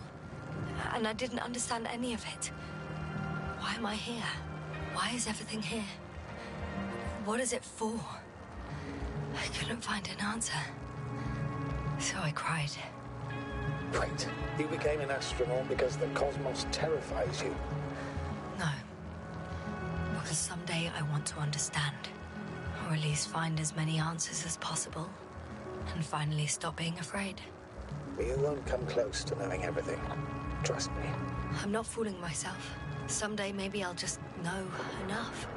And I didn't understand any of it. Why am I here? Why is everything here? What is it for? I couldn't find an answer. So I cried. Wait, you became an astronaut because the cosmos terrifies you? No. Because someday I want to understand. Or at least find as many answers as possible. And finally stop being afraid. You won't come close to knowing everything. Trust me. I'm not fooling myself. Someday maybe I'll just know enough.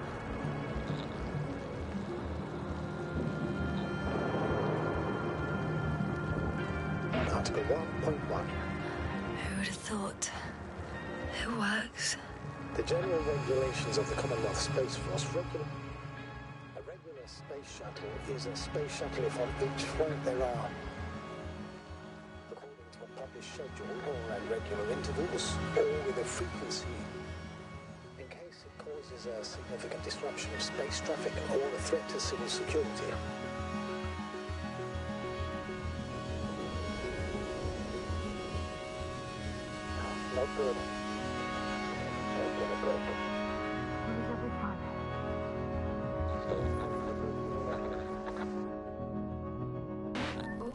Article 1.1. Who would have thought? It works. The general regulations of the Commonwealth Space Force a regular space shuttle is a space shuttle if on each flight there are, according to a published schedule, or at regular intervals, or with a frequency, in case it causes a significant disruption of space traffic or a threat to civil security. Not good.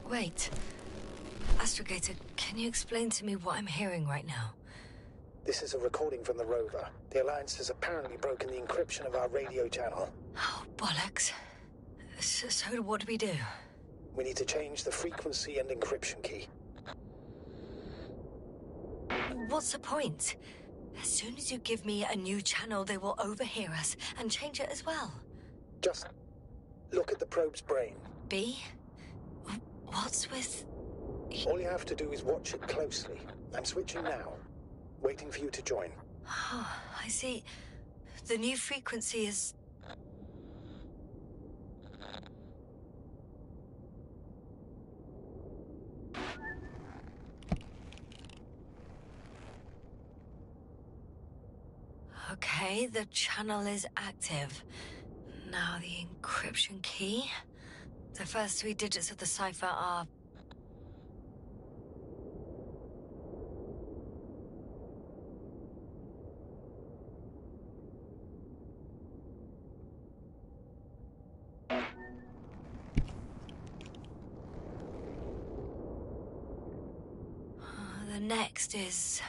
Wait. Astrogator, can you explain to me what I'm hearing right now? This is a recording from the rover. The Alliance has apparently broken the encryption of our radio channel. Oh, bollocks. So what do we do? We need to change the frequency and encryption key. What's the point? As soon as you give me a new channel, they will overhear us and change it as well. Just look at the probe's brain. B? What's with... All you have to do is watch it closely. I'm switching now. Waiting for you to join. Oh, I see. The new frequency is... Okay, the channel is active. Now the encryption key. The first 3 digits of the cipher are... The next is...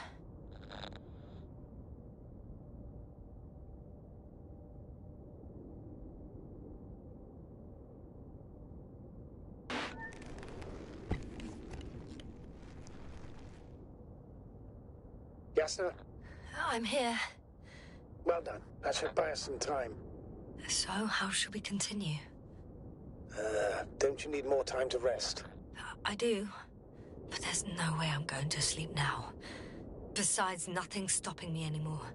Yes, sir? I'm here. Well done. That should buy us some time. So, how should we continue? Don't you need more time to rest? I do. But there's no way I'm going to sleep now. Besides, nothing's stopping me anymore.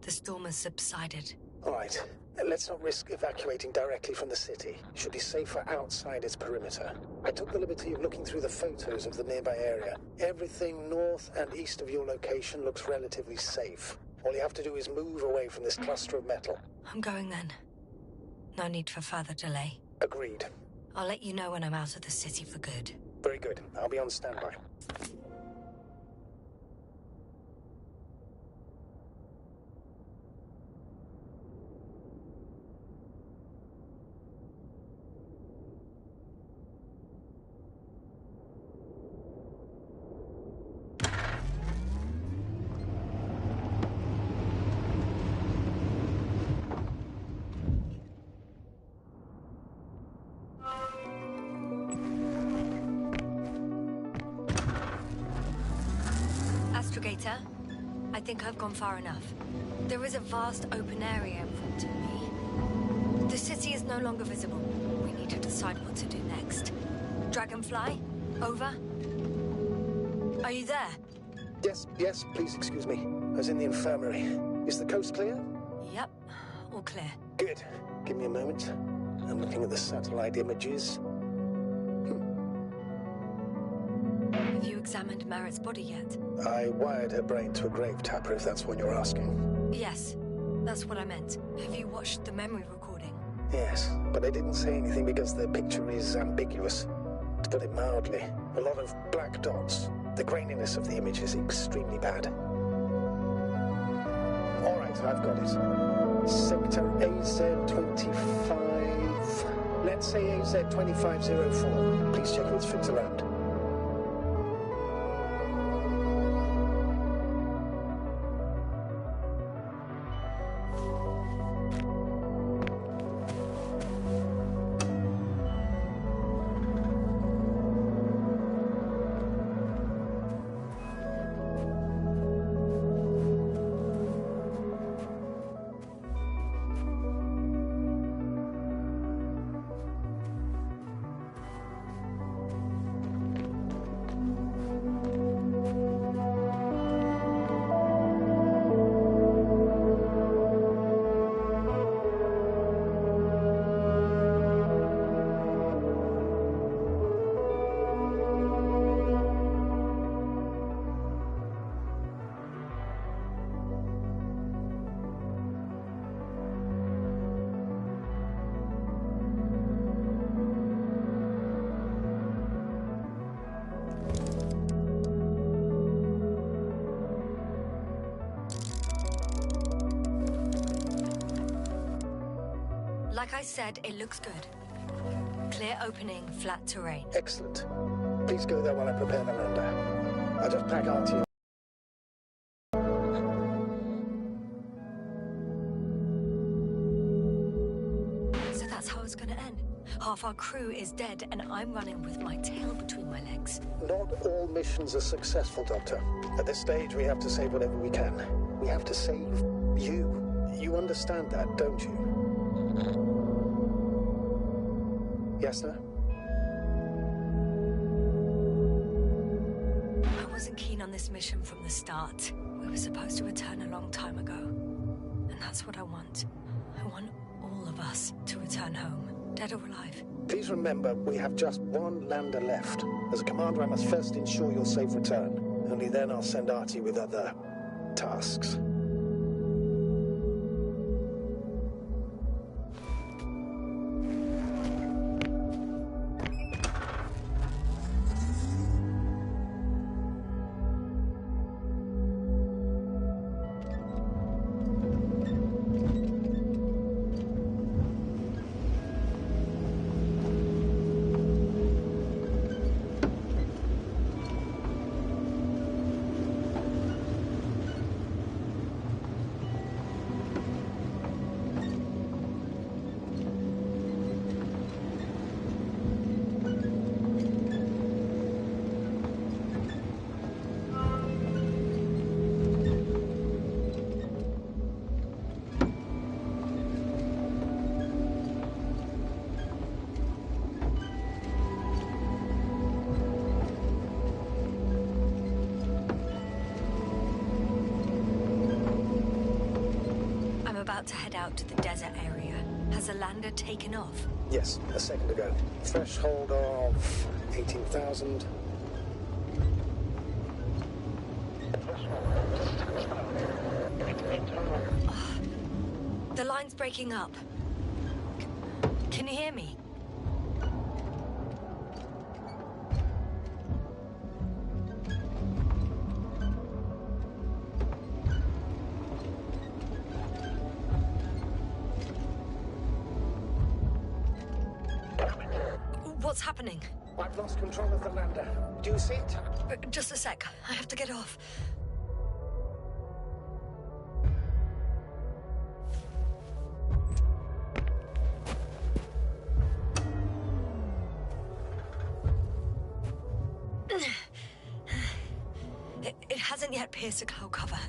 The storm has subsided. All right. Let's not risk evacuating directly from the city. It should be safer outside its perimeter. I took the liberty of looking through the photos of the nearby area. Everything north and east of your location looks relatively safe. All you have to do is move away from this cluster of metal. I'm going then. No need for further delay. Agreed. I'll let you know when I'm out of the city for good. Very good. I'll be on standby. Astrogator, I think I've gone far enough. There is a vast open area in front of me. The city is no longer visible. We need to decide what to do next. Dragonfly, over. Are you there? Yes, please excuse me. I was in the infirmary. Is the coast clear? Yep, all clear. Good. Give me a moment. I'm looking at the satellite images. Have you examined Merritt's body yet? I wired her brain to a grave tapper, if that's what you're asking. Yes, that's what I meant. Have you watched the memory recording? Yes, but I didn't say anything because the picture is ambiguous. To put it mildly, a lot of black dots. The graininess of the image is extremely bad. All right, I've got it. Sector AZ-25... Let's say AZ-2504. Please check its fit around. Like I said, it looks good. Clear opening, flat terrain. Excellent. Please go there while I prepare the lander. I'll just pack Artie. So that's how it's gonna end. Half our crew is dead, and I'm running with my tail between my legs. Not all missions are successful, Doctor. At this stage, we have to save whatever we can. We have to save you. You understand that, don't you? Yes, sir? I wasn't keen on this mission from the start. We were supposed to return a long time ago. And that's what I want. I want all of us to return home, dead or alive. Please remember, we have just one lander left. As a commander, I must first ensure your safe return. Only then I'll send Artie with other tasks. To head out to the desert area. Has the lander taken off? Yes, a second ago. Threshold of 18,000. The line's breaking up. Can you hear me? What's happening? I've lost control of the lander. Do you see it? Just a sec. I have to get off. It hasn't yet pierced the cloud cover.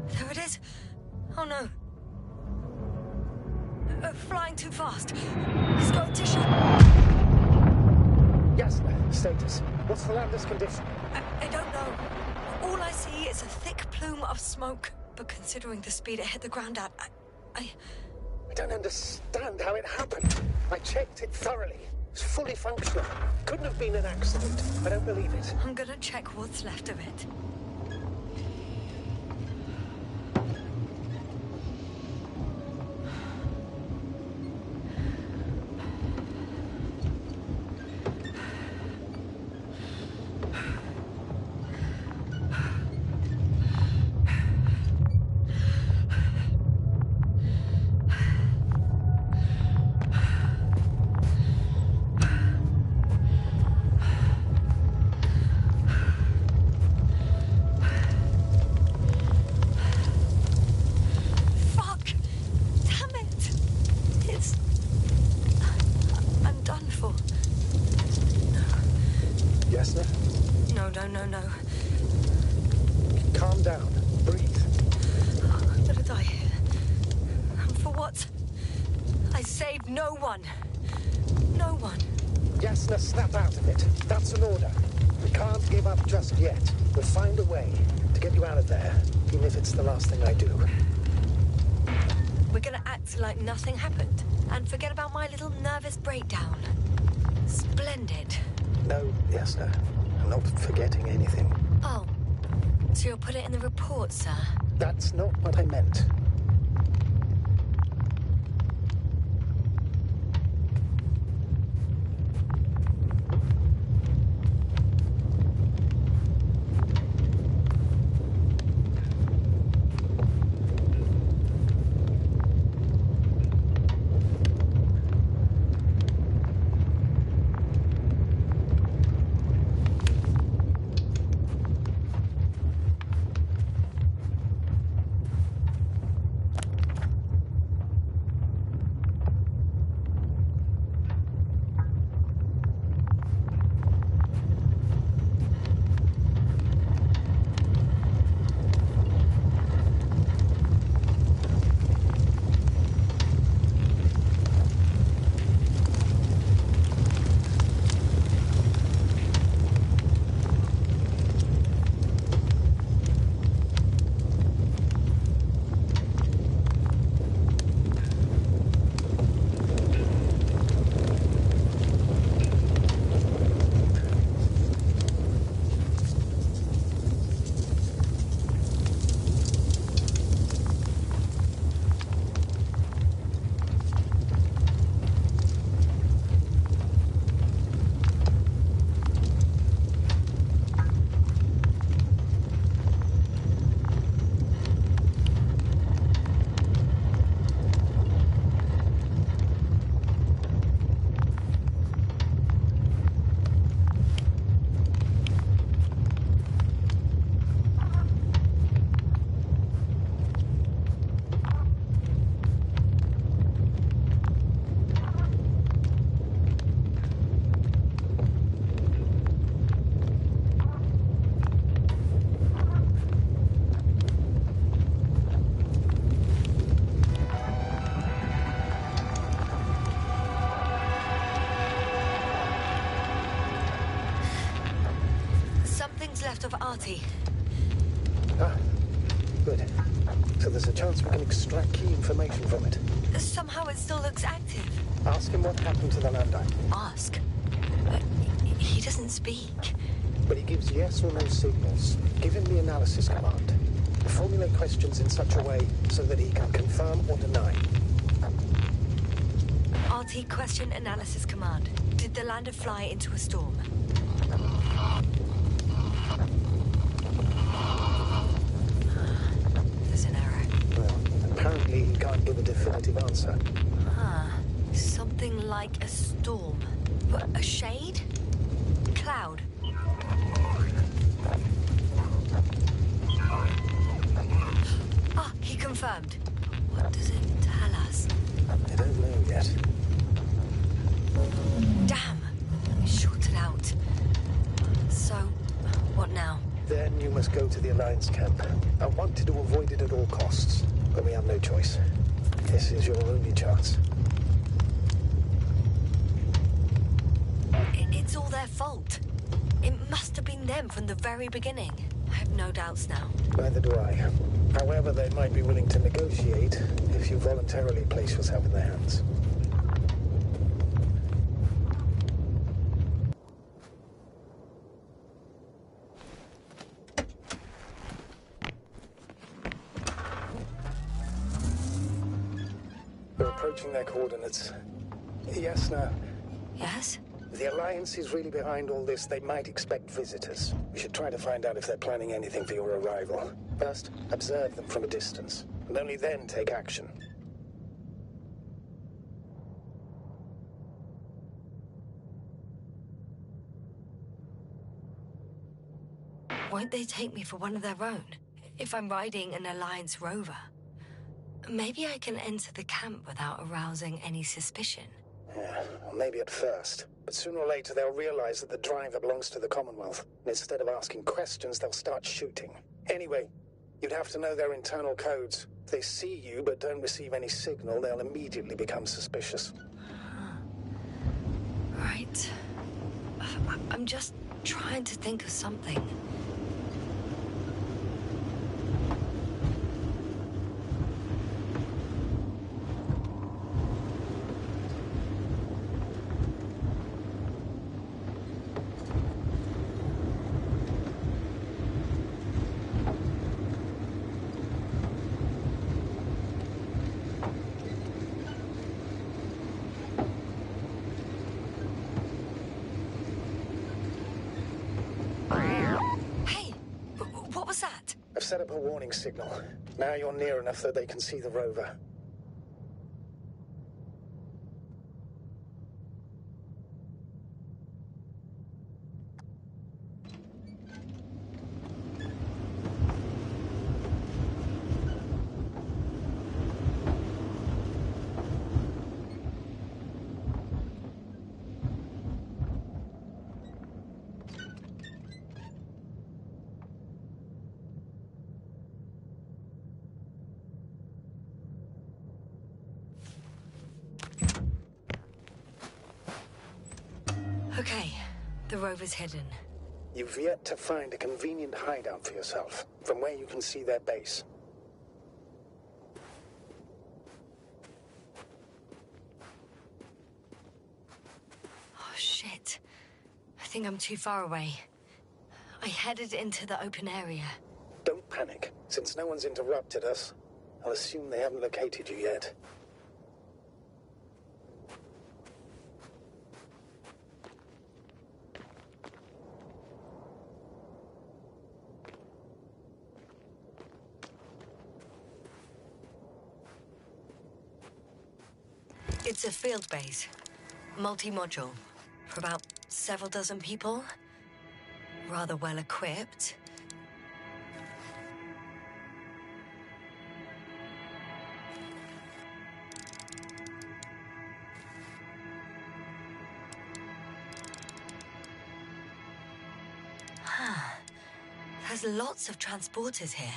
There it is. Oh no. Flying too fast. He's got tissue. Yes, status. What's the lander's condition? I don't know. All I see is a thick plume of smoke. But considering the speed it hit the ground at, don't understand how it happened. I checked it thoroughly. It's fully functional. Couldn't have been an accident. I don't believe it. I'm gonna check what's left of it. No. Calm down. Breathe. I'm gonna die here. And for what? I saved no one. No one. Yasna, snap out of it. That's an order. We can't give up just yet. We'll find a way to get you out of there, even if it's the last thing I do. We're gonna act like nothing happened and forget about my little nervous breakdown. Splendid. No, Yasna. I'm not forgetting anything. Oh, so you'll put it in the report, sir? That's not what I meant. Left of Artie. Ah, good. So there's a chance we can extract key information from it. Somehow it still looks active. Ask him what happened to the Landine. Ask? He doesn't speak. But he gives yes or no signals. Give him the analysis command. Formulate questions in such a way so that he can confirm or deny. RT question analysis command. Did the lander fly into a storm? There's an error. Well, apparently he can't give a definitive answer. Something like a storm. But a shade? Cloud. He confirmed. What does it tell us? I don't know yet. Damn! Shorted out. So, what now? Then you must go to the Alliance camp. I wanted to avoid it at all costs, but we have no choice. This is your only chance. It's all their fault. It must have been them from the very beginning. I have no doubts now. Neither do I. However, they might be willing to negotiate if you voluntarily place yourself in their hands. We're approaching their coordinates. Yes, no. Yes? If the Alliance is really behind all this, they might expect visitors. We should try to find out if they're planning anything for your arrival. First, observe them from a distance, and only then take action. Won't they take me for one of their own? If I'm riding an Alliance rover? Maybe I can enter the camp without arousing any suspicion. Yeah, well, maybe at first. But sooner or later they'll realize that the driver belongs to the Commonwealth. And instead of asking questions, they'll start shooting. Anyway, you'd have to know their internal codes. If they see you but don't receive any signal, they'll immediately become suspicious. Right. I'm just trying to think of something. I've set up a warning signal. Now you're near enough that they can see the rover. Okay, the rover's hidden. You've yet to find a convenient hideout for yourself, from where you can see their base. Oh, shit. I think I'm too far away. I headed into the open area. Don't panic. Since no one's interrupted us, I'll assume they haven't located you yet. It's a field base. Multi-module. For about several dozen people. Rather well equipped. There's lots of transporters here.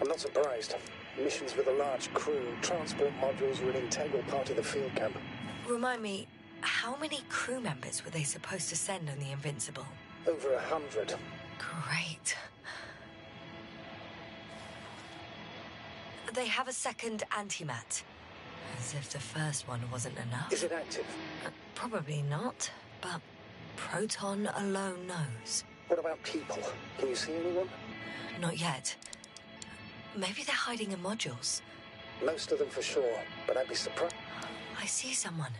I'm not surprised. Missions with a large crew, transport modules are an integral part of the field camp. Remind me, how many crew members were they supposed to send on the Invincible? Over 100. Great. They have a second antimat. As if the first one wasn't enough. Is it active? Probably not, but Proton alone knows. What about people? Can you see anyone? Not yet. Maybe they're hiding in modules. Most of them for sure, but I'd be surprised. I see someone.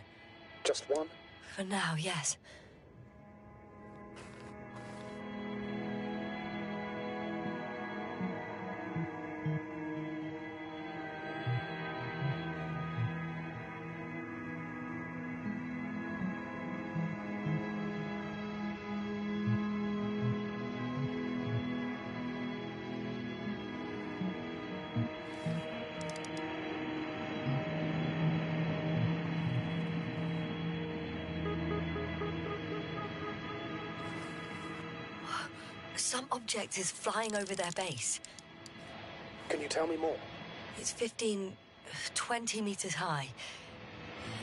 Just one? For now, yes. Some object is flying over their base. Can you tell me more? It's 15, 20 meters high.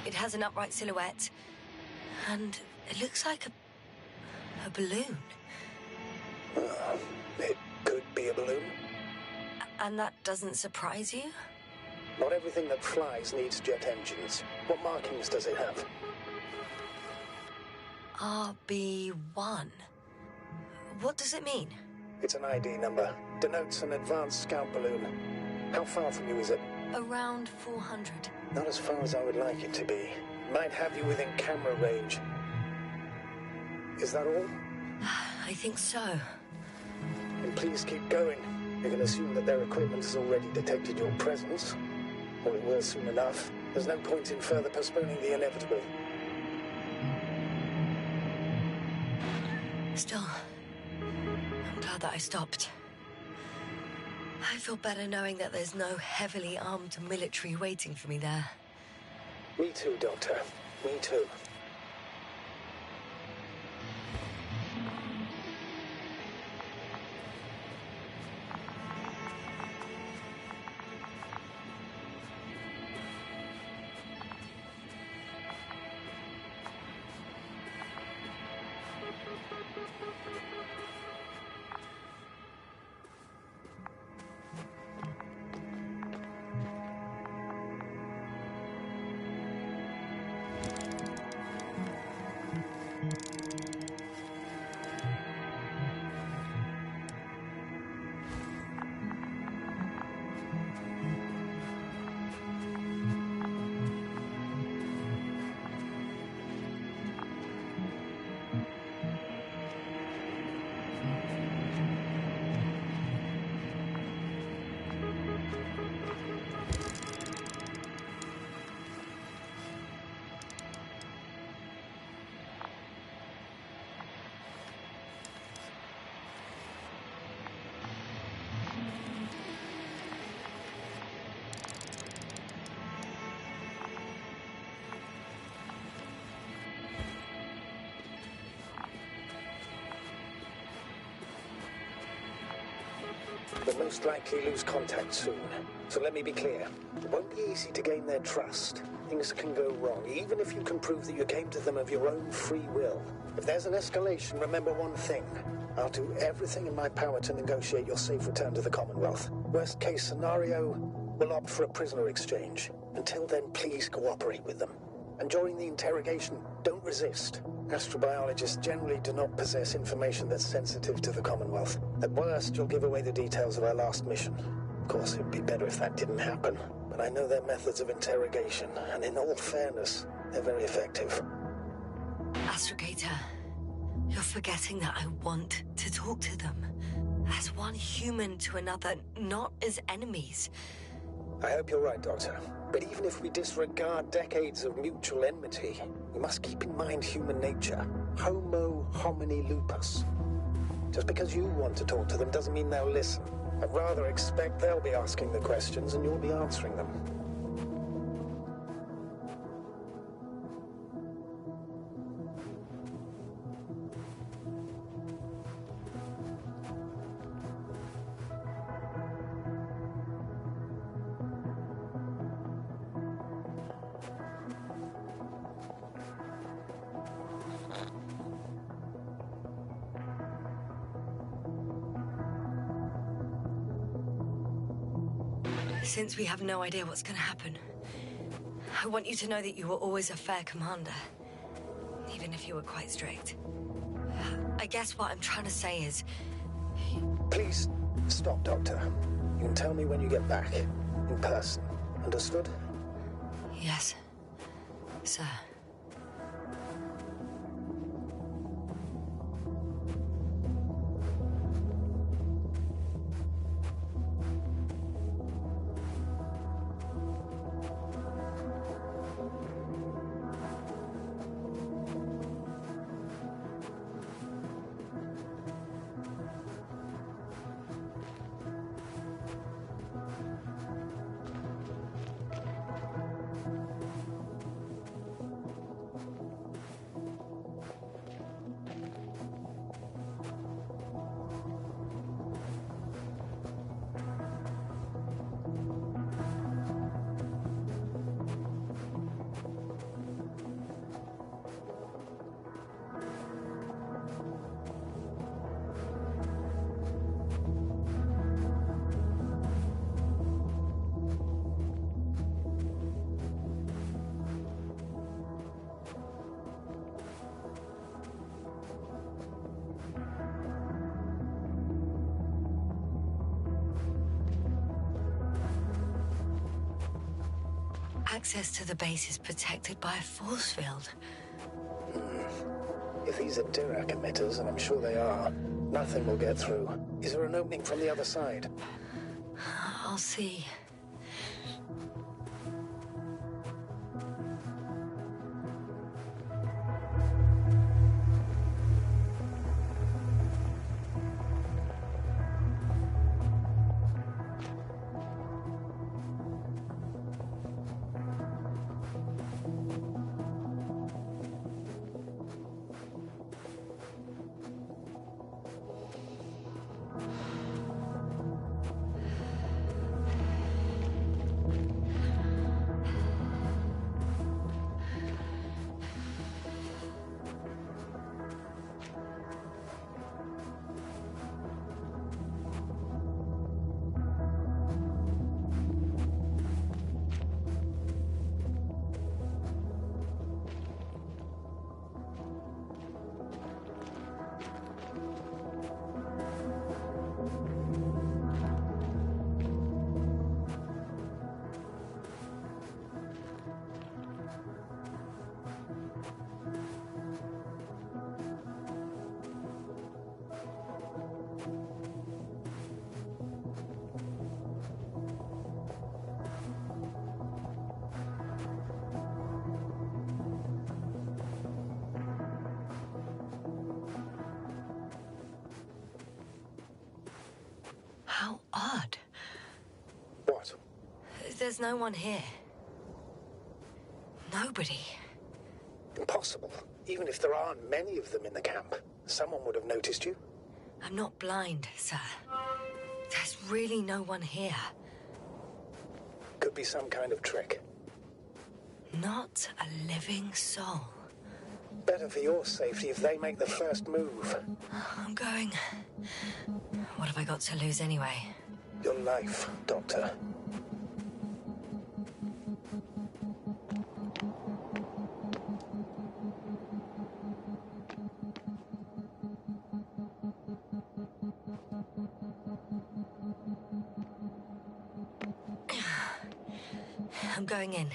It has an upright silhouette, and it looks like a balloon. It could be a balloon. And that doesn't surprise you? Not everything that flies needs jet engines. What markings does it have? RB1. What does it mean? It's an ID number. Denotes an advanced scout balloon. How far from you is it? Around 400. Not as far as I would like it to be. Might have you within camera range. Is that all? I think so. And please keep going. You can assume that their equipment has already detected your presence. Or it will soon enough. There's no point in further postponing the inevitable. Still, I'm glad that I stopped. I feel better knowing that there's no heavily armed military waiting for me there. Me too, Doctor. Me too. They'll most likely lose contact soon. So let me be clear. It won't be easy to gain their trust. Things can go wrong, even if you can prove that you came to them of your own free will. If there's an escalation, remember one thing. I'll do everything in my power to negotiate your safe return to the Commonwealth. Worst case scenario, we'll opt for a prisoner exchange. Until then, please cooperate with them. And during the interrogation, don't resist. Astrobiologists generally do not possess information that's sensitive to the Commonwealth. At worst, you'll give away the details of our last mission. Of course, it would be better if that didn't happen. But I know their methods of interrogation, and in all fairness, they're very effective. Astrogator, you're forgetting that I want to talk to them. As one human to another, not as enemies. I hope you're right, Doctor. But even if we disregard decades of mutual enmity, we must keep in mind human nature. Homo homini lupus. Just because you want to talk to them doesn't mean they'll listen. I'd rather expect they'll be asking the questions and you'll be answering them. Since we have no idea what's going to happen, I want you to know that you were always a fair commander, even if you were quite strict. I guess what I'm trying to say is... Please, stop, Doctor. You can tell me when you get back, in person. Understood? Yes, sir. Access to the base is protected by a force field. If these are Dirac emitters, and I'm sure they are, nothing will get through. Is there an opening from the other side? I'll see. How odd. What? There's no one here. Nobody. Impossible. Even if there aren't many of them in the camp, someone would have noticed you. I'm not blind, sir. There's really no one here. Could be some kind of trick. Not a living soul. Better for your safety if they make the first move. I'm going. What have I got to lose anyway? Your life, Doctor. I'm going in.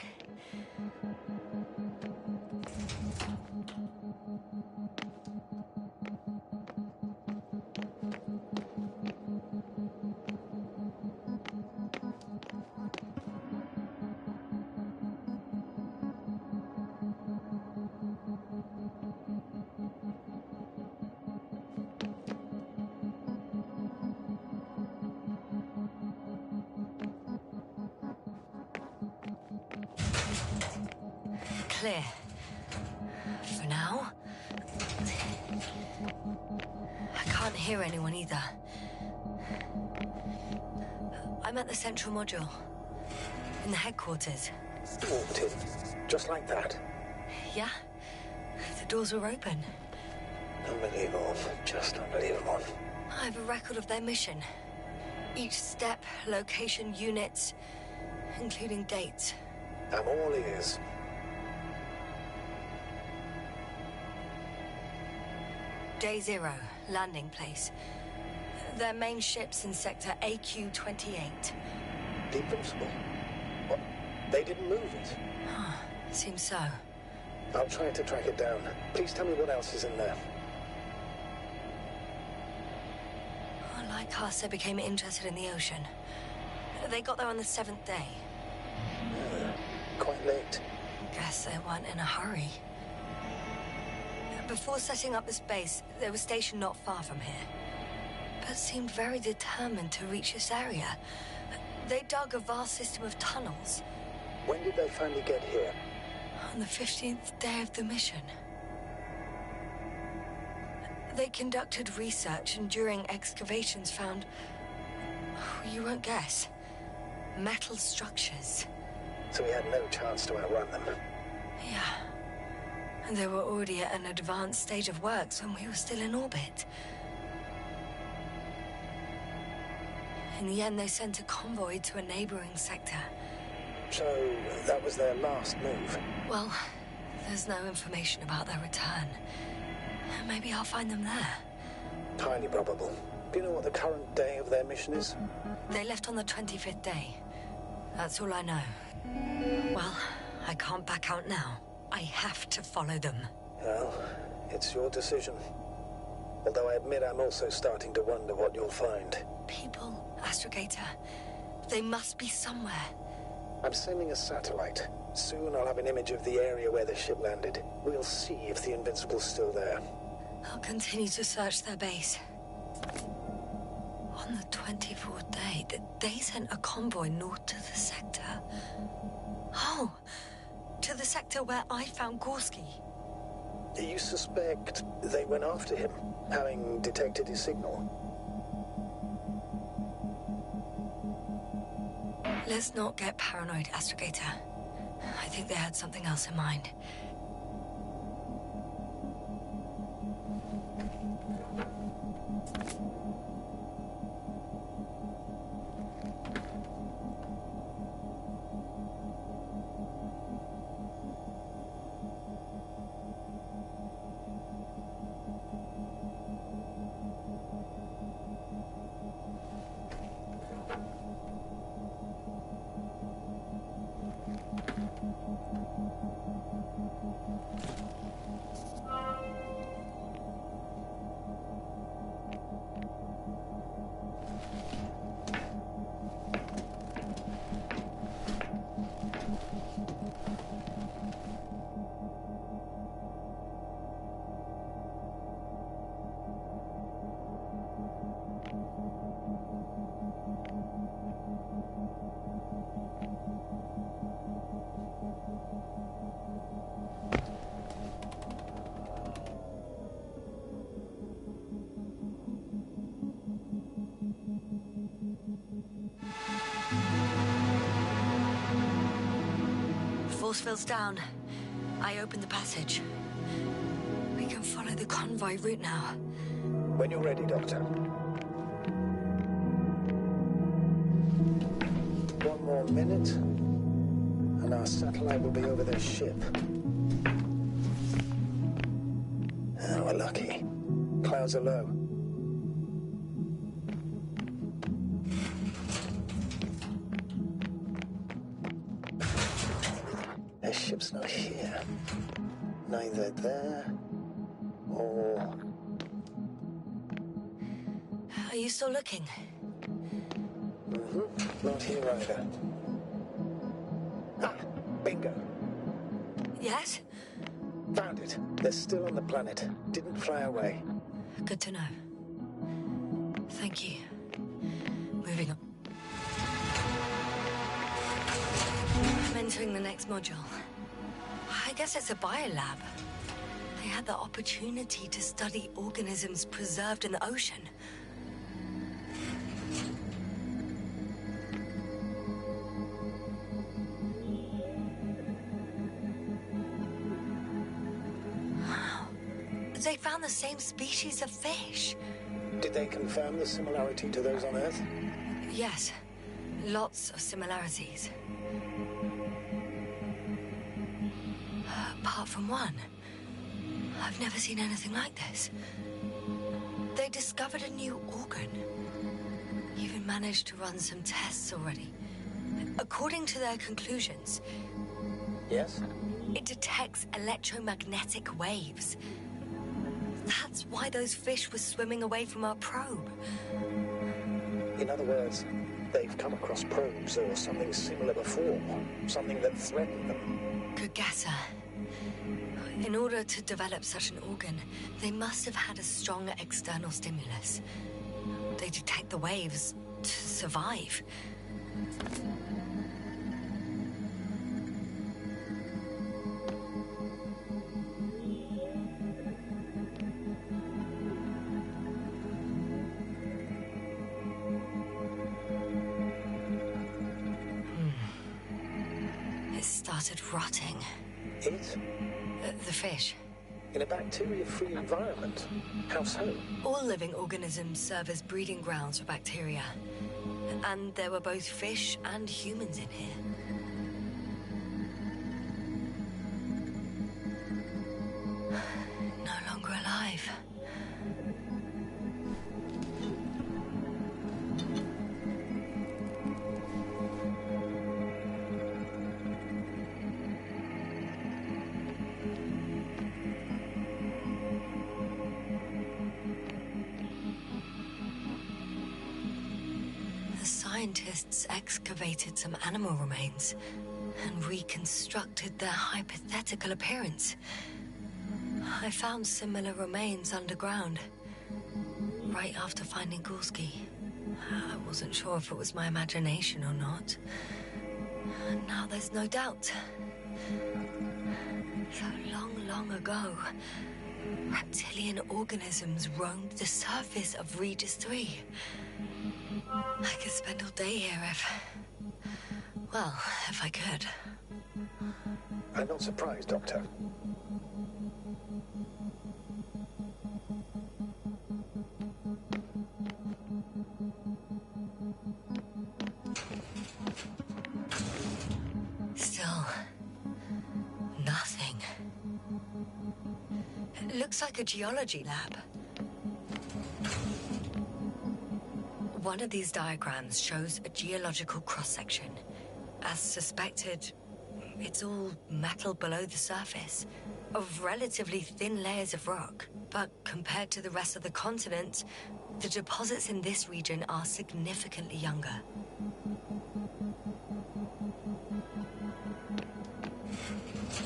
Clear. For now. I can't hear anyone either. I'm at the central module. In the headquarters. Walked in. Just like that. Yeah? The doors were open. Unbelievable. Just unbelievable. I have a record of their mission. Each step, location, units, including dates. I'm all ears. Day 0, landing place. Their main ship's in sector AQ-28. The Invincible? What? They didn't move it? Seems so. I'll try to track it down. Please tell me what else is in there. Like us, they became interested in the ocean. They got there on the 7th day. Quite late. Guess they weren't in a hurry. Before setting up this base, they were stationed not far from here, but seemed very determined to reach this area. They dug a vast system of tunnels. When did they finally get here? On the 15th day of the mission. They conducted research and during excavations found, you won't guess, metal structures. So we had no chance to outrun them. Yeah. And they were already at an advanced stage of works when we were still in orbit. In the end, they sent a convoy to a neighboring sector. So that was their last move? Well, there's no information about their return. Maybe I'll find them there. Highly probable. Do you know what the current day of their mission is? They left on the 25th day. That's all I know. Well, I can't back out now. I have to follow them. Well, it's your decision. Although I admit I'm also starting to wonder what you'll find. People, Astrogator. They must be somewhere. I'm sending a satellite. Soon I'll have an image of the area where the ship landed. We'll see if the Invincible's still there. I'll continue to search their base. On the 24th day, they sent a convoy north to the sector. Oh, to the sector where I found Gorski. You suspect they went after him, having detected his signal? Let's not get paranoid, Astrogator. I think they had something else in mind. Force field's down. I opened the passage. We can follow the convoy route now. When you're ready, Doctor. One more minute, and our satellite will be over their ship. Oh, we're lucky. Clouds are low. Their ship's not here. Neither there or... Are you still looking? Not here either. Ah, bingo. Yes? Found it. They're still on the planet. Didn't fly away. Good to know. Thank you. Moving on. I'm entering the next module. I guess it's a biolab. They had the opportunity to study organisms preserved in the ocean. Wow. They found the same species of fish. Did they confirm the similarity to those on Earth? Yes. Lots of similarities. Apart from one. I've never seen anything like this. They discovered a new organ. Even managed to run some tests already. According to their conclusions... Yes? It detects electromagnetic waves. That's why those fish were swimming away from our probe. In other words, they've come across probes or something similar before. Something that threatened them. Good guesser. In order to develop such an organ, they must have had a strong external stimulus. They detect the waves to survive. It started rotting. It? The fish. In a bacteria-free environment? How so? All living organisms serve as breeding grounds for bacteria. And there were both fish and humans in here. No longer alive. scientists excavated some animal remains and reconstructed their hypothetical appearance. I found similar remains underground, right after finding Gulski. I wasn't sure if it was my imagination or not. Now there's no doubt. So long ago, reptilian organisms roamed the surface of Regis 3. I could spend all day here if I could. I'm not surprised, Doctor. Still, nothing. It looks like a geology lab. One of these diagrams shows a geological cross-section. As suspected, it's all metal below the surface, of relatively thin layers of rock. But compared to the rest of the continent, the deposits in this region are significantly younger.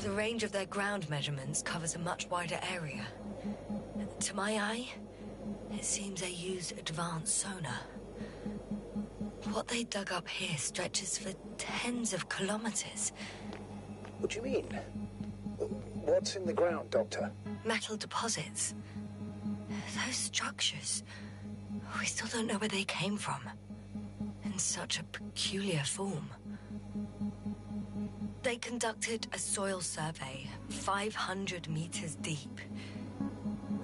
The range of their ground measurements covers a much wider area. To my eye, it seems they used advanced sonar. What they dug up here stretches for tens of kilometers. What do you mean? What's in the ground, Doctor? Metal deposits. Those structures, we still don't know where they came from. In such a peculiar form. They conducted a soil survey 500 meters deep.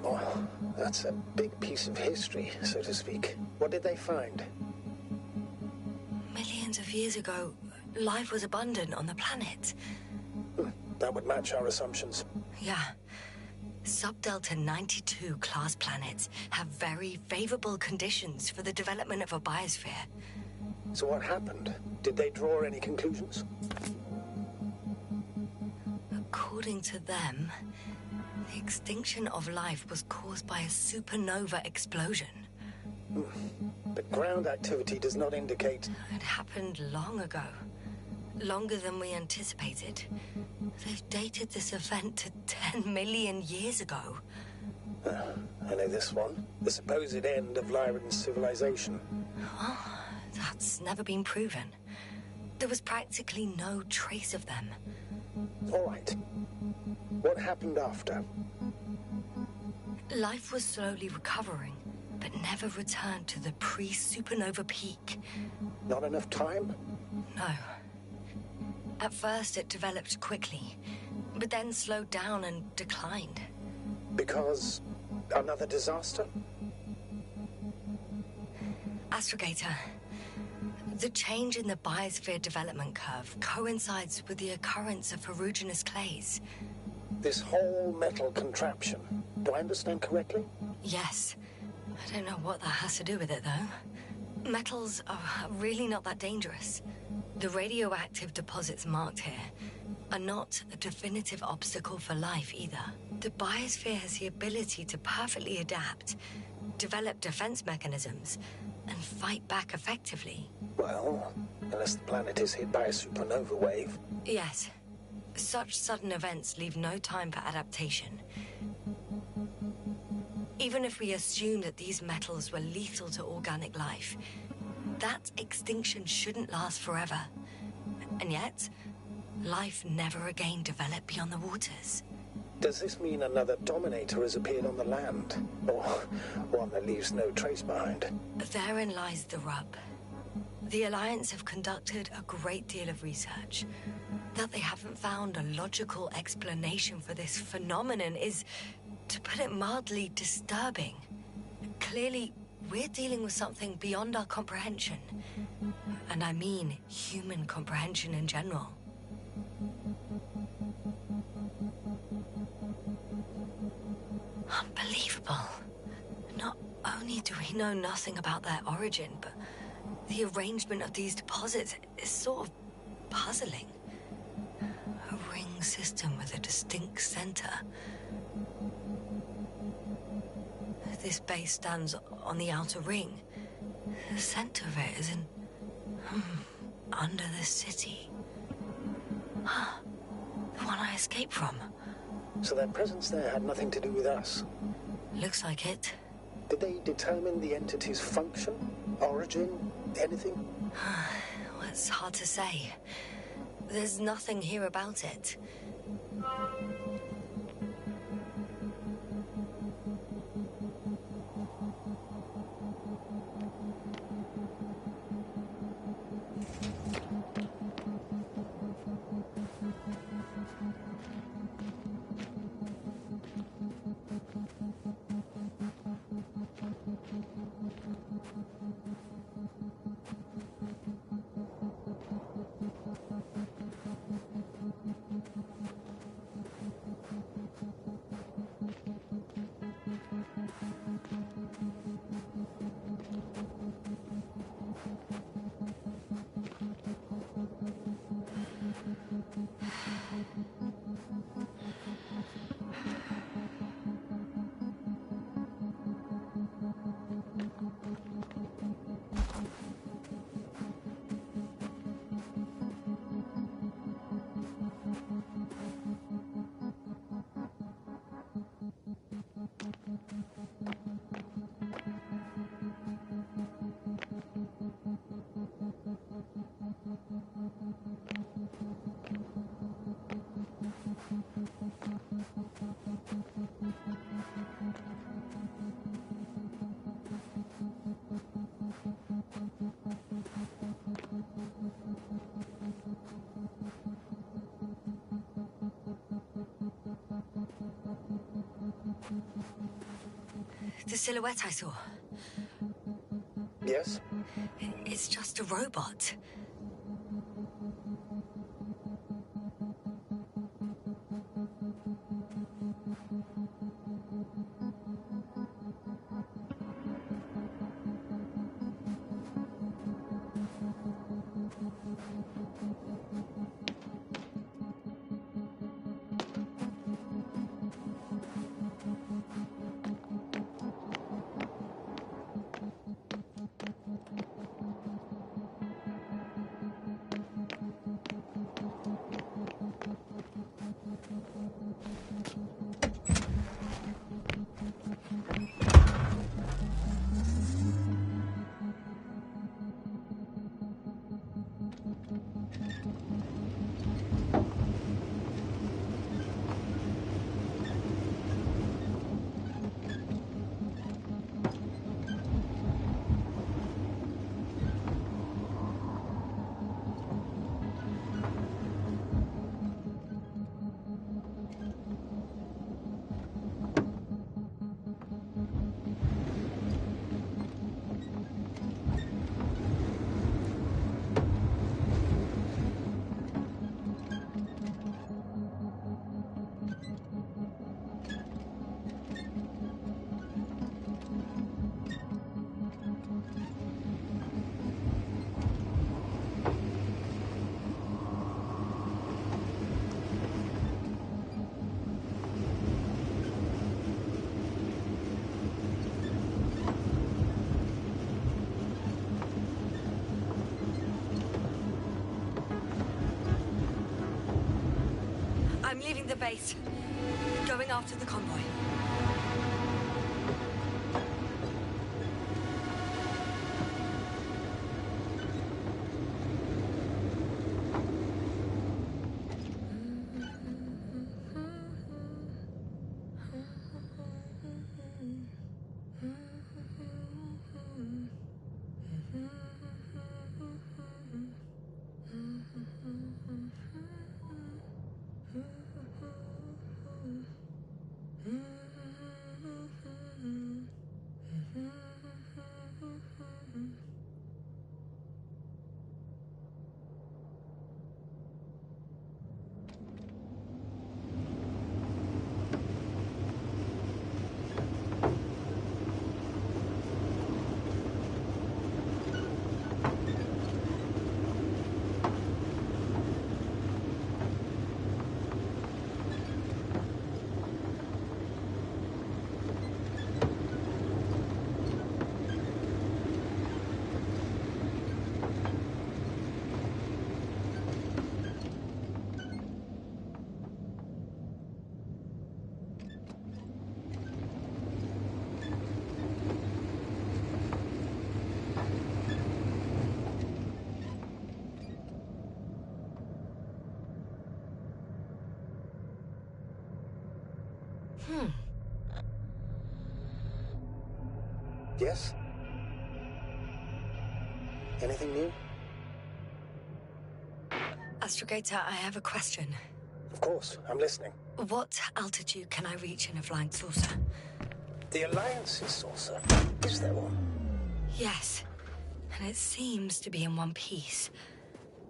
Well, that's a big piece of history, so to speak. What did they find? Millions of years ago, life was abundant on the planet. That would match our assumptions. Yeah. Subdelta 92 class planets have very favorable conditions for the development of a biosphere. So what happened? Did they draw any conclusions? According to them, the extinction of life was caused by a supernova explosion. But ground activity does not indicate... It happened long ago. Longer than we anticipated. They've dated this event to 10 million years ago. I know this one. The supposed end of Lyran's civilization. Oh, that's never been proven. There was practically no trace of them. All right. What happened after? Life was slowly recovering, but never returned to the pre-supernova peak. Not enough time? No. At first, it developed quickly, but then slowed down and declined. Because another disaster? Astrogator, the change in the biosphere development curve coincides with the occurrence of ferruginous clays. This whole metal contraption. Do I understand correctly? Yes. I don't know what that has to do with it, though. Metals are really not that dangerous. The radioactive deposits marked here are not a definitive obstacle for life either. The biosphere has the ability to perfectly adapt, develop defense mechanisms, and fight back effectively. Well, unless the planet is hit by a supernova wave. Yes. Such sudden events leave no time for adaptation. Even if we assume that these metals were lethal to organic life, that extinction shouldn't last forever. And yet, life never again developed beyond the waters. Does this mean another Dominator has appeared on the land? Or one that leaves no trace behind? Therein lies the rub. The Alliance have conducted a great deal of research. That they haven't found a logical explanation for this phenomenon is, to put it mildly, disturbing. Clearly, we're dealing with something beyond our comprehension. And I mean human comprehension in general. Unbelievable. Not only do we know nothing about their origin, but the arrangement of these deposits is sort of puzzling. A ring system with a distinct center. This base stands on the outer ring. The center of it is in Under the city. The one I escaped from. So their presence there had nothing to do with us? Looks like it. Did they determine the entity's function, origin, anything? Well, it's hard to say. There's nothing here about it. The silhouette I saw. Yes? It's just a robot. I'm leaving the base. Going after the convoy. Mm-hmm. Yes? Anything new? Astrogator, I have a question. Of course, I'm listening. What altitude can I reach in a flying saucer? The Alliance's saucer? Is there one? Yes, and it seems to be in one piece.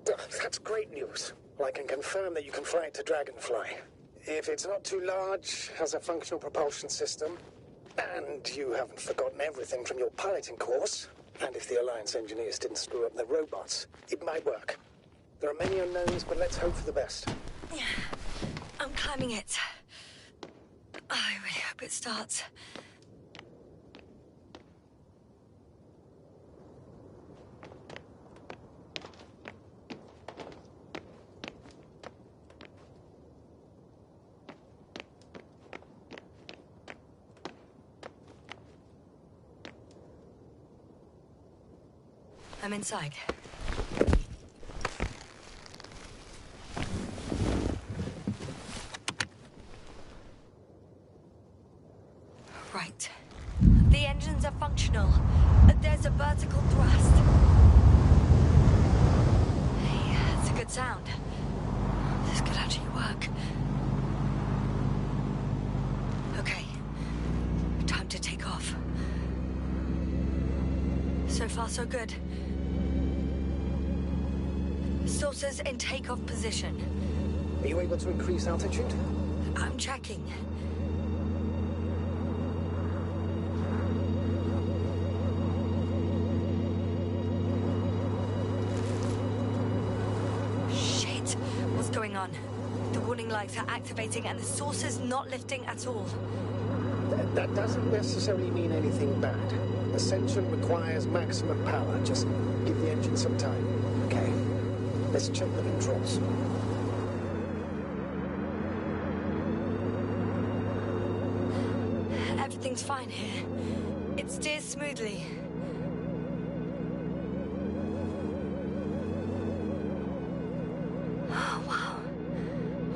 That's great news. Well, I can confirm that you can fly it to Dragonfly. If it's not too large, has a functional propulsion system, and you haven't forgotten everything from your piloting course, and if the Alliance engineers didn't screw up their robots, it might work. There are many unknowns, but let's hope for the best. I'm climbing it. I really hope it starts. I'm inside. Right. The engines are functional. There's a vertical thrust. Hey, that's a good sound. This could actually work. Okay. Time to take off. So far, so good. Saucers in takeoff position. Are you able to increase altitude? I'm checking. Shit! What's going on? The warning lights are activating and the saucer's not lifting at all. That doesn't necessarily mean anything bad. Ascension requires maximum power. Just give the engine some time. Okay. Let's check the controls. Everything's fine here. It steers smoothly. Oh, wow.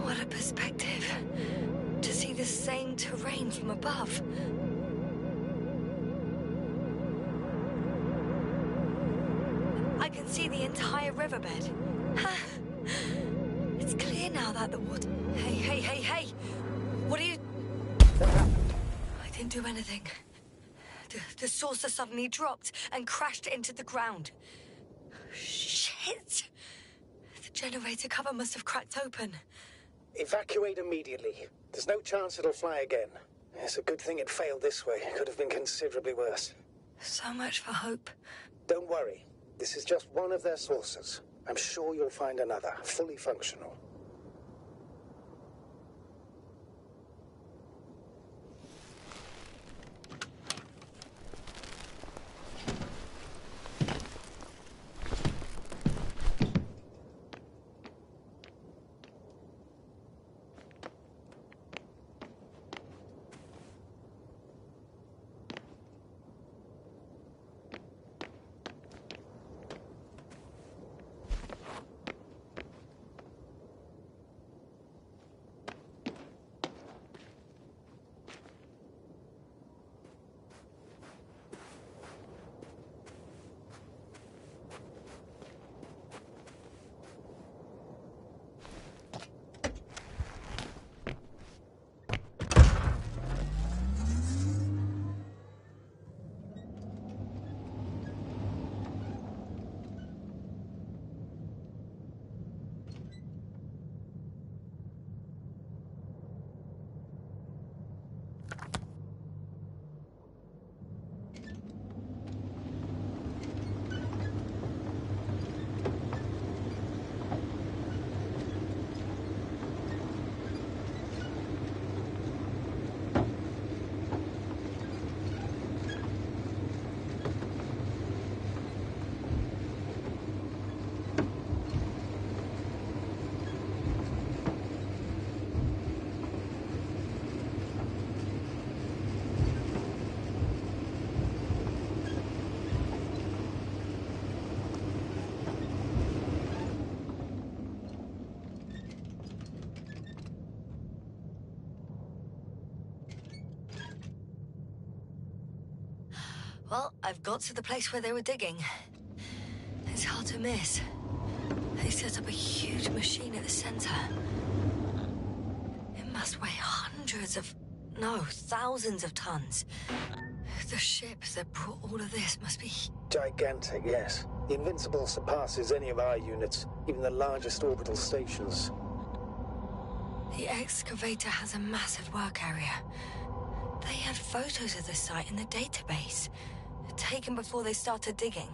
What a perspective. To see the same terrain from above. I can see the entire riverbed. It's clear now that the water... Hey! What are you... What happened? I didn't do anything. The saucer suddenly dropped and crashed into the ground. Shit! The generator cover must have cracked open. Evacuate immediately. There's no chance it'll fly again. It's a good thing it failed this way. It could have been considerably worse. So much for hope. Don't worry. This is just one of their saucers. I'm sure you'll find another, fully functional. Well, I've got to the place where they were digging. It's hard to miss. They set up a huge machine at the center. It must weigh thousands of tons. The ship that brought all of this must be... Gigantic, yes. The Invincible surpasses any of our units, even the largest orbital stations. The excavator has a massive work area. They had photos of the site in the database, taken before they started digging.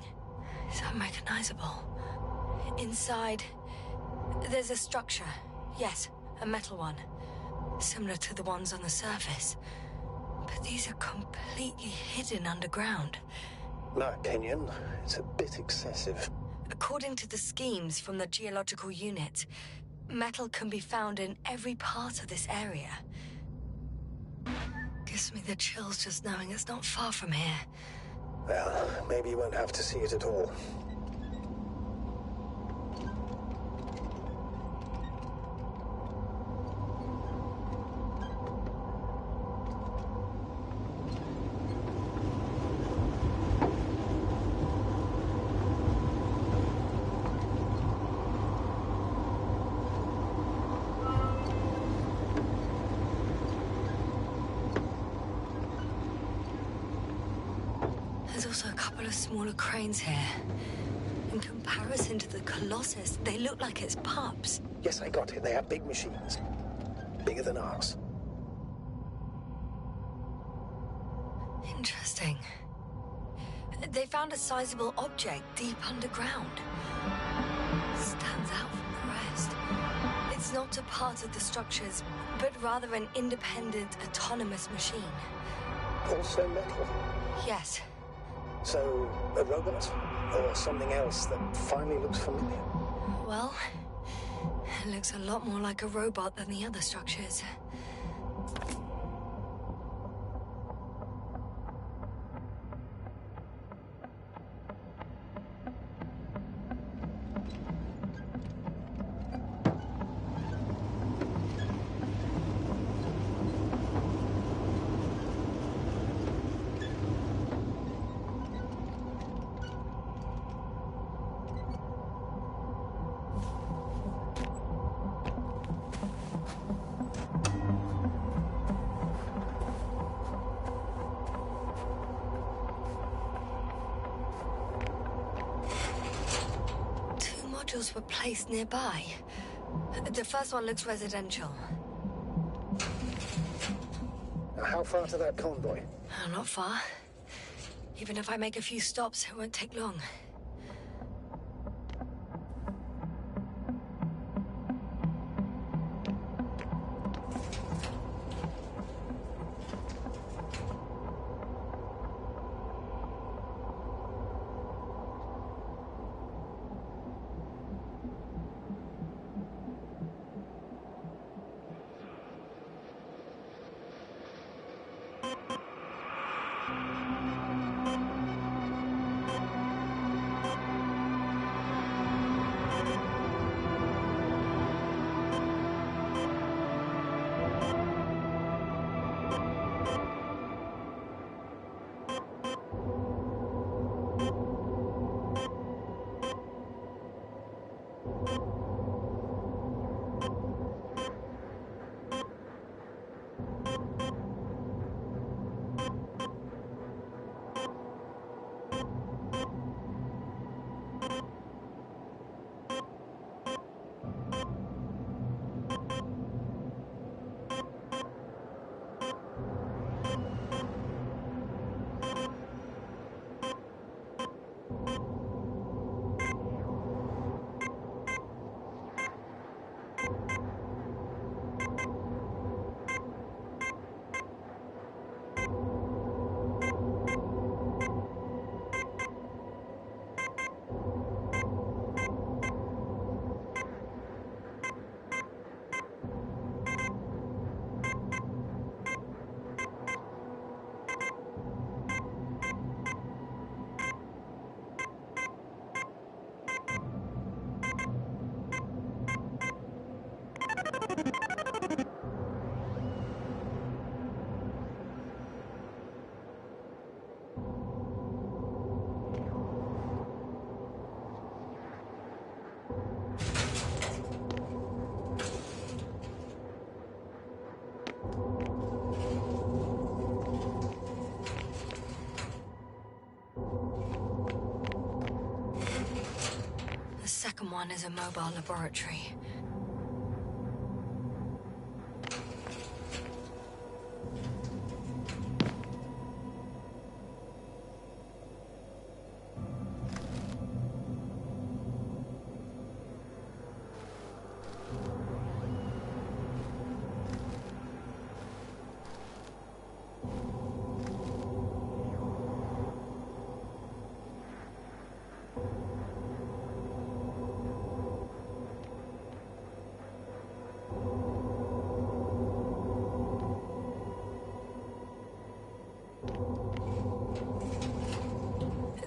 It's unrecognizable. Inside, there's a structure. Yes, a metal one. Similar to the ones on the surface. But these are completely hidden underground. In my opinion, it's a bit excessive. According to the schemes from the geological unit, metal can be found in every part of this area. Gives me the chills just knowing it's not far from here. Well, maybe you won't have to see it at all. There's also a couple of smaller cranes here. In comparison to the Colossus, they look like it's pups. Yes, I got it. They have big machines. Bigger than ours. Interesting. They found a sizable object deep underground. Stands out from the rest. It's not a part of the structures, but rather an independent, autonomous machine. Also metal. Yes. So, a robot? Or something else that finally looks familiar? Well, it looks a lot more like a robot than the other structures. Were placed nearby. The first one looks residential. How far to that convoy? Not far. Even if I make a few stops, it won't take long. second one is a mobile laboratory.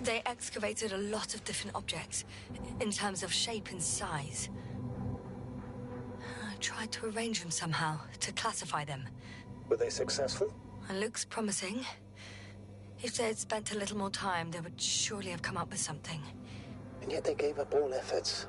They excavated a lot of different objects, in terms of shape and size. I tried to arrange them somehow, to classify them. Were they successful? It looks promising. If they had spent a little more time, they would surely have come up with something. And yet they gave up all efforts.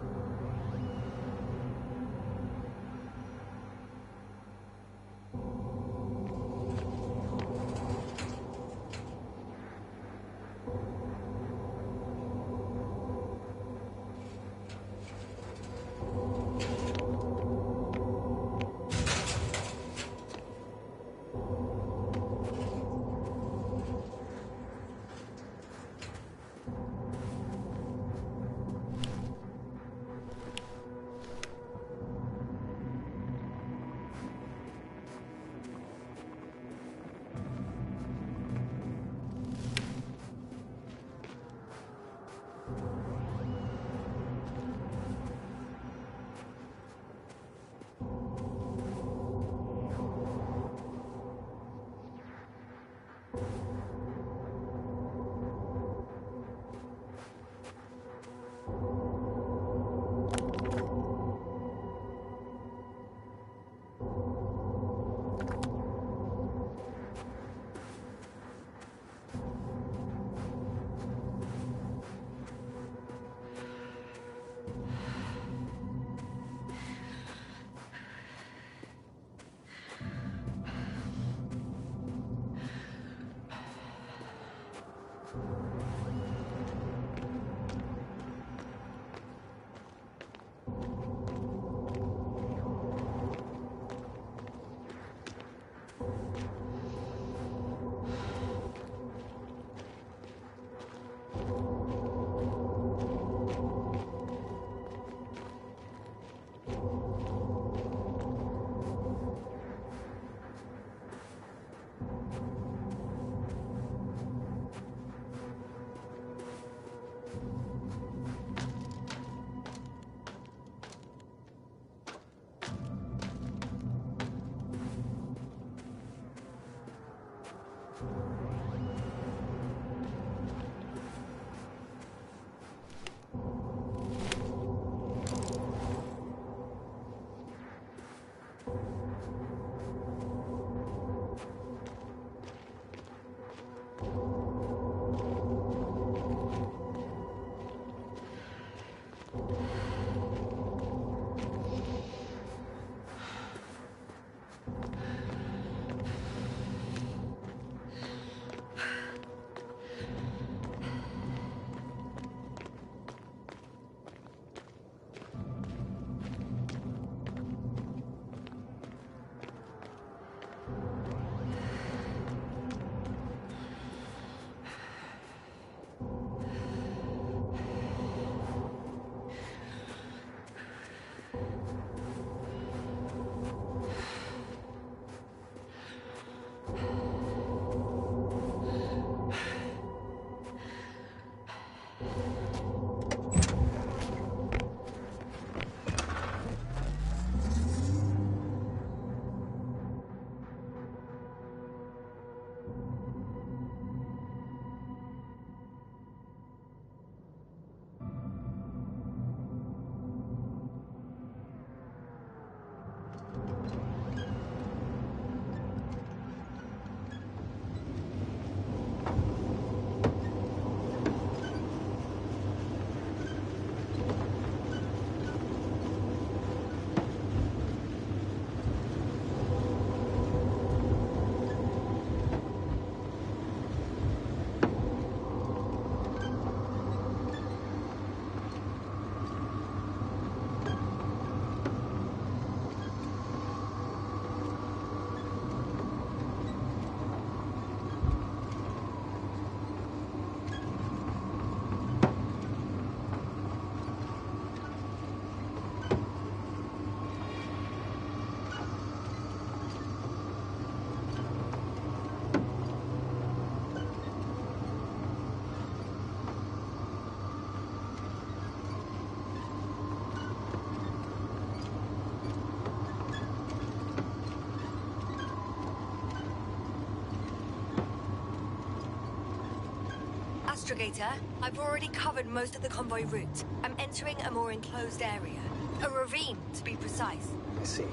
Astrogator. I've already covered most of the convoy route. I'm entering a more enclosed area. A ravine, to be precise. I see.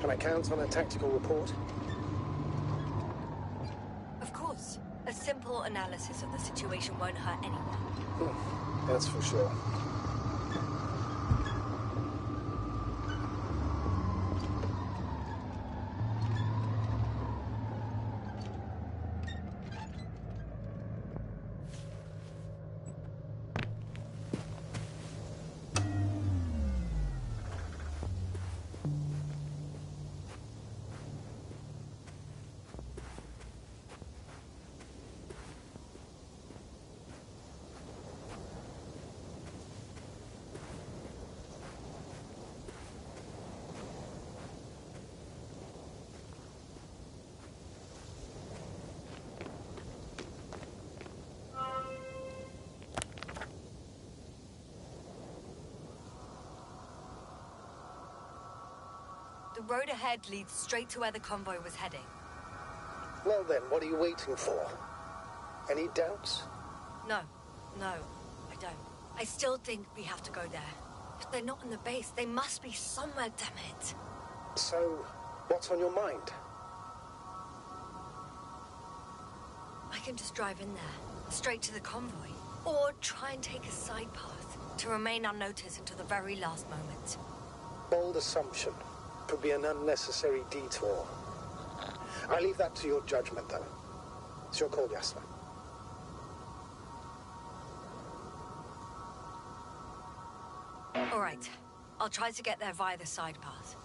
Can I count on a tactical report? Of course. A simple analysis of the situation won't hurt anyone. That's for sure. The road ahead leads straight to where the convoy was heading. Well then, what are you waiting for? Any doubts? No, I don't. I still think we have to go there. If they're not in the base, they must be somewhere, damn it. So, what's on your mind? I can just drive in there, straight to the convoy. Or try and take a side path, to remain unnoticed until the very last moment. Bold assumption. Could be an unnecessary detour. I leave that to your judgment, though. It's your call, Yasna. All right. I'll try to get there via the side path.